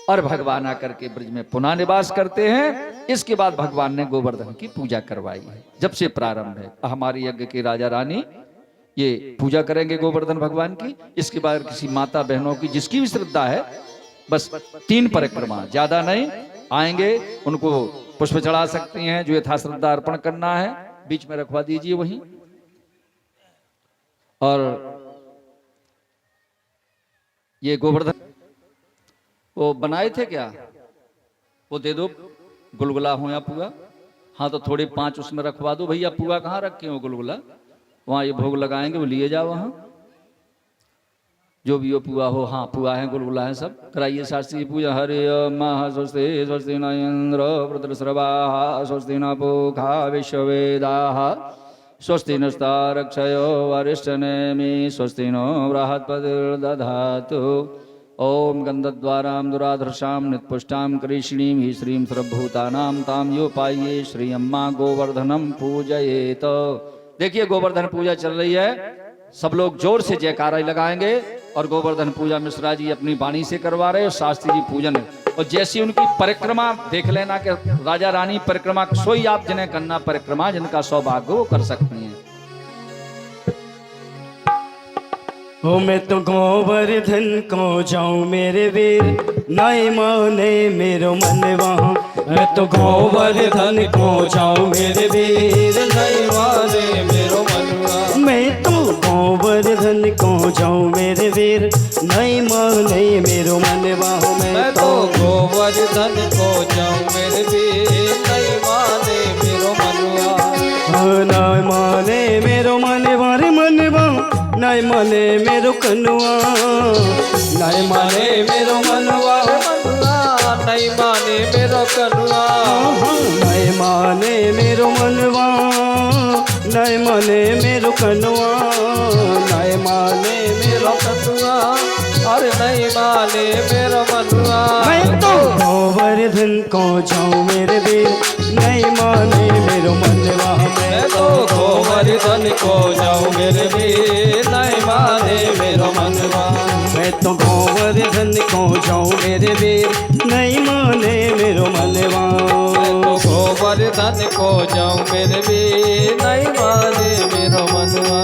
Speaker 1: और भगवान आकर के ब्रज में पुनः निवास करते हैं इसके बाद भगवान ने गोवर्धन की पूजा करवाई है जब से प्रारंभ है हमारी यज्ञ की राजा रानी ये पूजा करेंगे गोवर्धन भगवान की इसके बाद किसी माता बहनों की जिसकी भी श्रद्धा है बस 3 परिक्रमा ज्यादा नहीं आएंगे उनको पुष्प चढ़ा सकती हैं जो यथा श्रद्धा अर्पण करना है बीच में रखवा दीजिए वहीं और ये गोवर्धन वो बनाए थे क्या वो दे दो गुलगुला हो या पुआ हाँ तो थोड़े 5 उसमें रखवा दो भैया पुआ कहाँ रखे हो गुलगुला वहां ये भोग लगाएंगे वो लिए जाओ वहां जो भी हो पुआ हो हाँ पुआ है गुलगुला है सब कराइए शास्त्री पूजा हरे महा स्वस्ति स्वस्ति न इंद्र वृत्रस्रवा स्वस्ति न पूखा विश्ववेदाः स्वस्ति नस्तारक्षयो वरिष्ठनेमि स्वस्ति नो बृहस्पतिर्दधातु ओम गंधद्वारां दुराधर्षां नित्पुष्टां कृष्णीं ही श्रीं सर्वभूतानां तां यो पाये श्री अम्मा गोवर्धनम पूजयेत देखिए गोवर्धन पूजा चल रही है सब लोग जोर से जयकारा लगाएंगे और गोवर्धन पूजा मिश्रा जी अपनी वाणी से करवा रहे और शास्त्री जी पूजन और जैसी उनकी परिक्रमा देख लेना कि राजा रानी परिक्रमा सोई आप जिन्हें करना परिक्रमा जिनका सौभाग्य वो कर सकती हैं
Speaker 2: हो मैं तो गोवर्धन को जाऊं मेरे वीर, नहीं माने मेरो मनवा। मैं तो गोवर्धन को जाऊं मेरे वीर, नहीं माने मेरो मनवा। मैं तो गोवर्धन को जाऊं मेरे वीर, नहीं माने मेरो मनवा।
Speaker 3: मैं तो गोवर्धन को जाऊं मेरे वीर, नहीं माने मेरो मनवा।
Speaker 2: नहीं माने मेरो मनवा रे मनवा, नहीं माने मेरो कनुआ। नहीं माने मेरो मनवा रे मनवा,
Speaker 3: नहीं माने मेरो कनुआ।
Speaker 2: नहीं माने मेरो मनवा, नहीं माने मेरो कनुआ। नहीं माने मेरो
Speaker 3: कनुआ, अरे नहीं माने मेरो मनवा।
Speaker 2: मैं तो गोवर्धन को जाऊं मेरे वीर, नहीं माने मेरो मनवा।
Speaker 3: मैं तो गोवर्धन को जाऊं मेरे वीर, नहीं माने मेरो मनवा।
Speaker 2: मैं तो गोवर्धन को जाऊं मेरे वीर, नहीं माने मेरो मनवा।
Speaker 3: मैं तो गोवर्धन को जाऊं मेरे वीर, नहीं माने मेरो मनवा।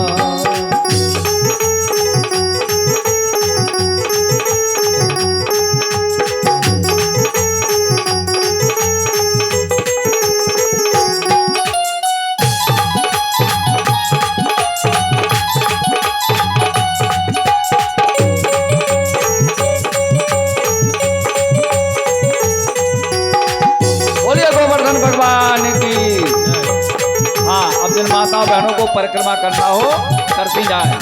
Speaker 1: बोलिए गोवर्धन भगवान की। हाँ, अब जिन माताओं बहनों को परिक्रमा करना हो करती जाए।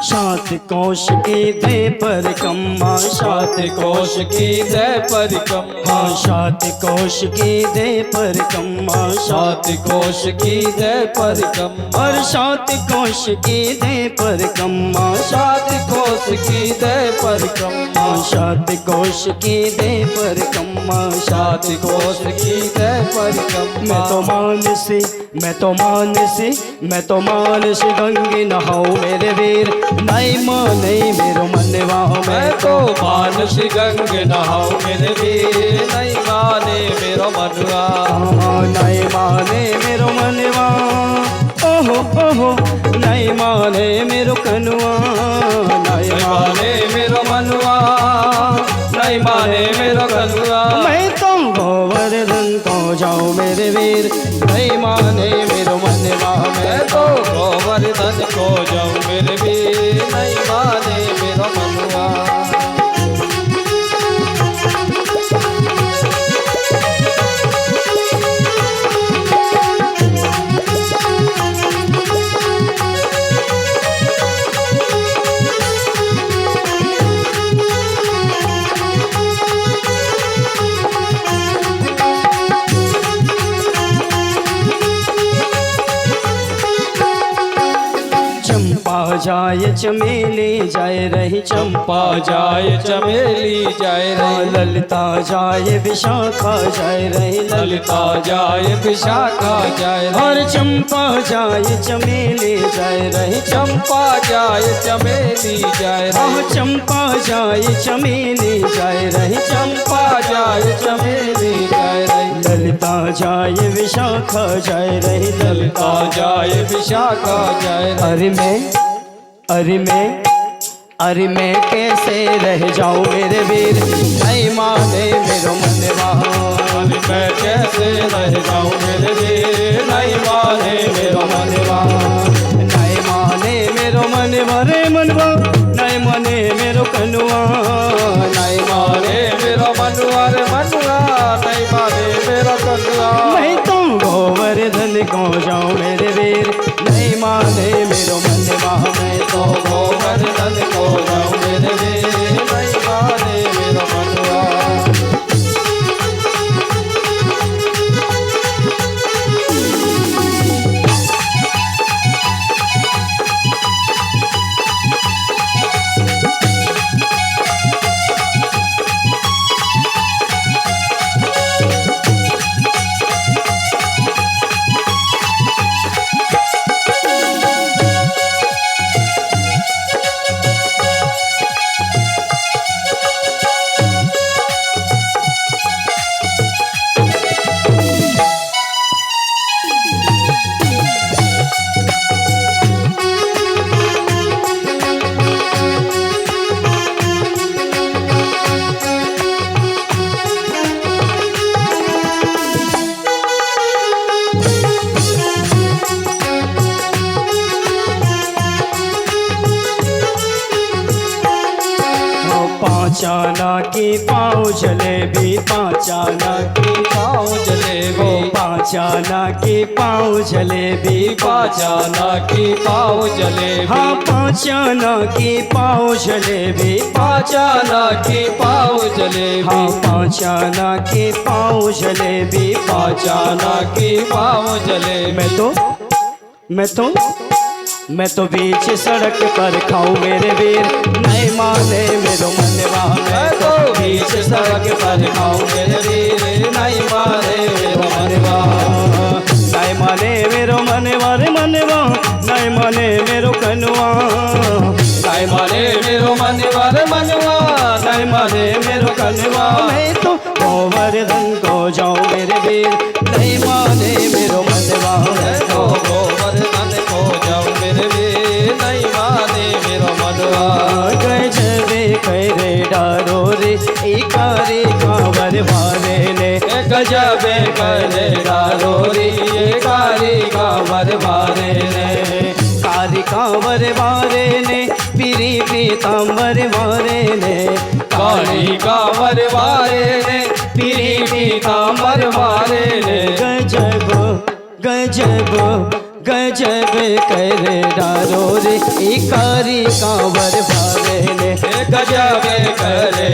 Speaker 2: सात कोश की दे परिक्रमा,
Speaker 3: सात कोश की जय परिक्रमा।
Speaker 2: सात कोश की दे परिक्रमा,
Speaker 3: सात कोश की जय परिक्रमा।
Speaker 2: और सात कोश की दे परिक्रमा।
Speaker 3: सात कोश की जय परिक्रमा।
Speaker 2: सात कोश की दे परिक्रमा।
Speaker 3: सात कोश की जय परिक्रमा।
Speaker 2: मैं तो मानसी, मैं तो मानसी, मैं तो मानसी गंगे नहाऊं मेरे वीर, नहीं माने मेरो मनवा।
Speaker 3: मैं तो मानसी गंग नहाऊं मेरे वीर, नहीं माने मेरो मनवा।
Speaker 2: नहीं माने मेरो मनवा, ओहो ओहो, नहीं माने मेरो कनुआ। नहीं
Speaker 3: नहीं
Speaker 2: माने
Speaker 3: माने मेरो मनवा, नहीं माने मेरो कनुआ।
Speaker 2: मैं तो गोवर्धन को जाऊं मेरे वीर, नहीं माने मेरो मनवा।
Speaker 3: मैं तो गोवर्धन को जाऊं मेरे वीर, नहीं माने मेरो मनवा।
Speaker 2: चंपा जाए चमेली जाए रही,
Speaker 3: चंपा जाए चमेली जाए रही।
Speaker 2: ललिता जाए विशाखा जाए रही।
Speaker 3: ललिता जाए विशाखा जाए रही।
Speaker 2: और चंपा जाए चमेली जाए रही।
Speaker 3: चंपा जाए चमेली जाए
Speaker 2: आह,
Speaker 3: रही।
Speaker 2: चंपा जाए चमेली जाए रही।
Speaker 3: चंपा जाए चमेली जाए रही।
Speaker 2: ललिता जाए विशाखा जाए रही।
Speaker 3: ललिता जाए विशाखा जाए रही।
Speaker 2: अरे मैं कैसे रह जाऊं मेरे वीर, नहीं माने मेरो मनवा।
Speaker 3: अरे मैं कैसे रह जाऊं मेरे वीर, नहीं माने मेरो मनवा।
Speaker 2: नहीं माने मेरो मनवा रे मनवा, नहीं माने मेरो कनुआ। नहीं
Speaker 3: माने मेरो मनवा रे मनवा, नहीं माने मेरो कनुआ।
Speaker 2: मैं तो गोवर्धन को जाऊं मेरे वीर, नहीं माने मेरो मनवा। मैं तो
Speaker 3: गोवर्धन को जाऊं मेरे वीर, नहीं माने मेरो मनवा।
Speaker 2: पाँचाना की पाँव जलेबी, पाँचाना की
Speaker 3: पाँव जलेबी,
Speaker 2: पाँचाना की पाँव जलेबी,
Speaker 3: पाँचाना की पाँव जलेबी,
Speaker 2: हाँ पाँचाना की पाँव जलेबी,
Speaker 3: पाँचाना की पाँव जलेबी,
Speaker 2: हाँ पाँचाना की पाँव जलेबी,
Speaker 3: पाँचाना की पाँव जलेबी।
Speaker 2: मैं तो बीच सड़क पर खाऊं मेरे वीर, नहीं माने मेरो मनवा।
Speaker 3: मैं तो बीच सड़क पर खाऊं मेरे वीर, नहीं माने मेरो मनवा।
Speaker 2: नहीं माने मेरो मनवा रे मनवा, नहीं माने मेरो कनवा,
Speaker 3: नहीं माने मेरो मनवा रे मनवा, नहीं माने मेरो कनवा।
Speaker 2: मैं तो गोवर्धन को जाऊं मेरे वीर, नहीं माने मेरो मनवा।
Speaker 3: मैं तो गोवर्धन को जाऊं मेरे वीर, नहीं माने मेरो मनवा।
Speaker 2: गजबे करे डारो रे इकारी कांवर वाले ने,
Speaker 3: गजबे करे डारो रे कारी कांवर वाले ने,
Speaker 2: कारी कांवर वाले ने, पीरी पीतांबर वाले ने,
Speaker 3: कारी कांवर वाले ने, पीरी पीतांबर वाले ने।
Speaker 2: गजब गजब गजब करे डारो रे इकारी कांवर वाले ने,
Speaker 3: गजब करे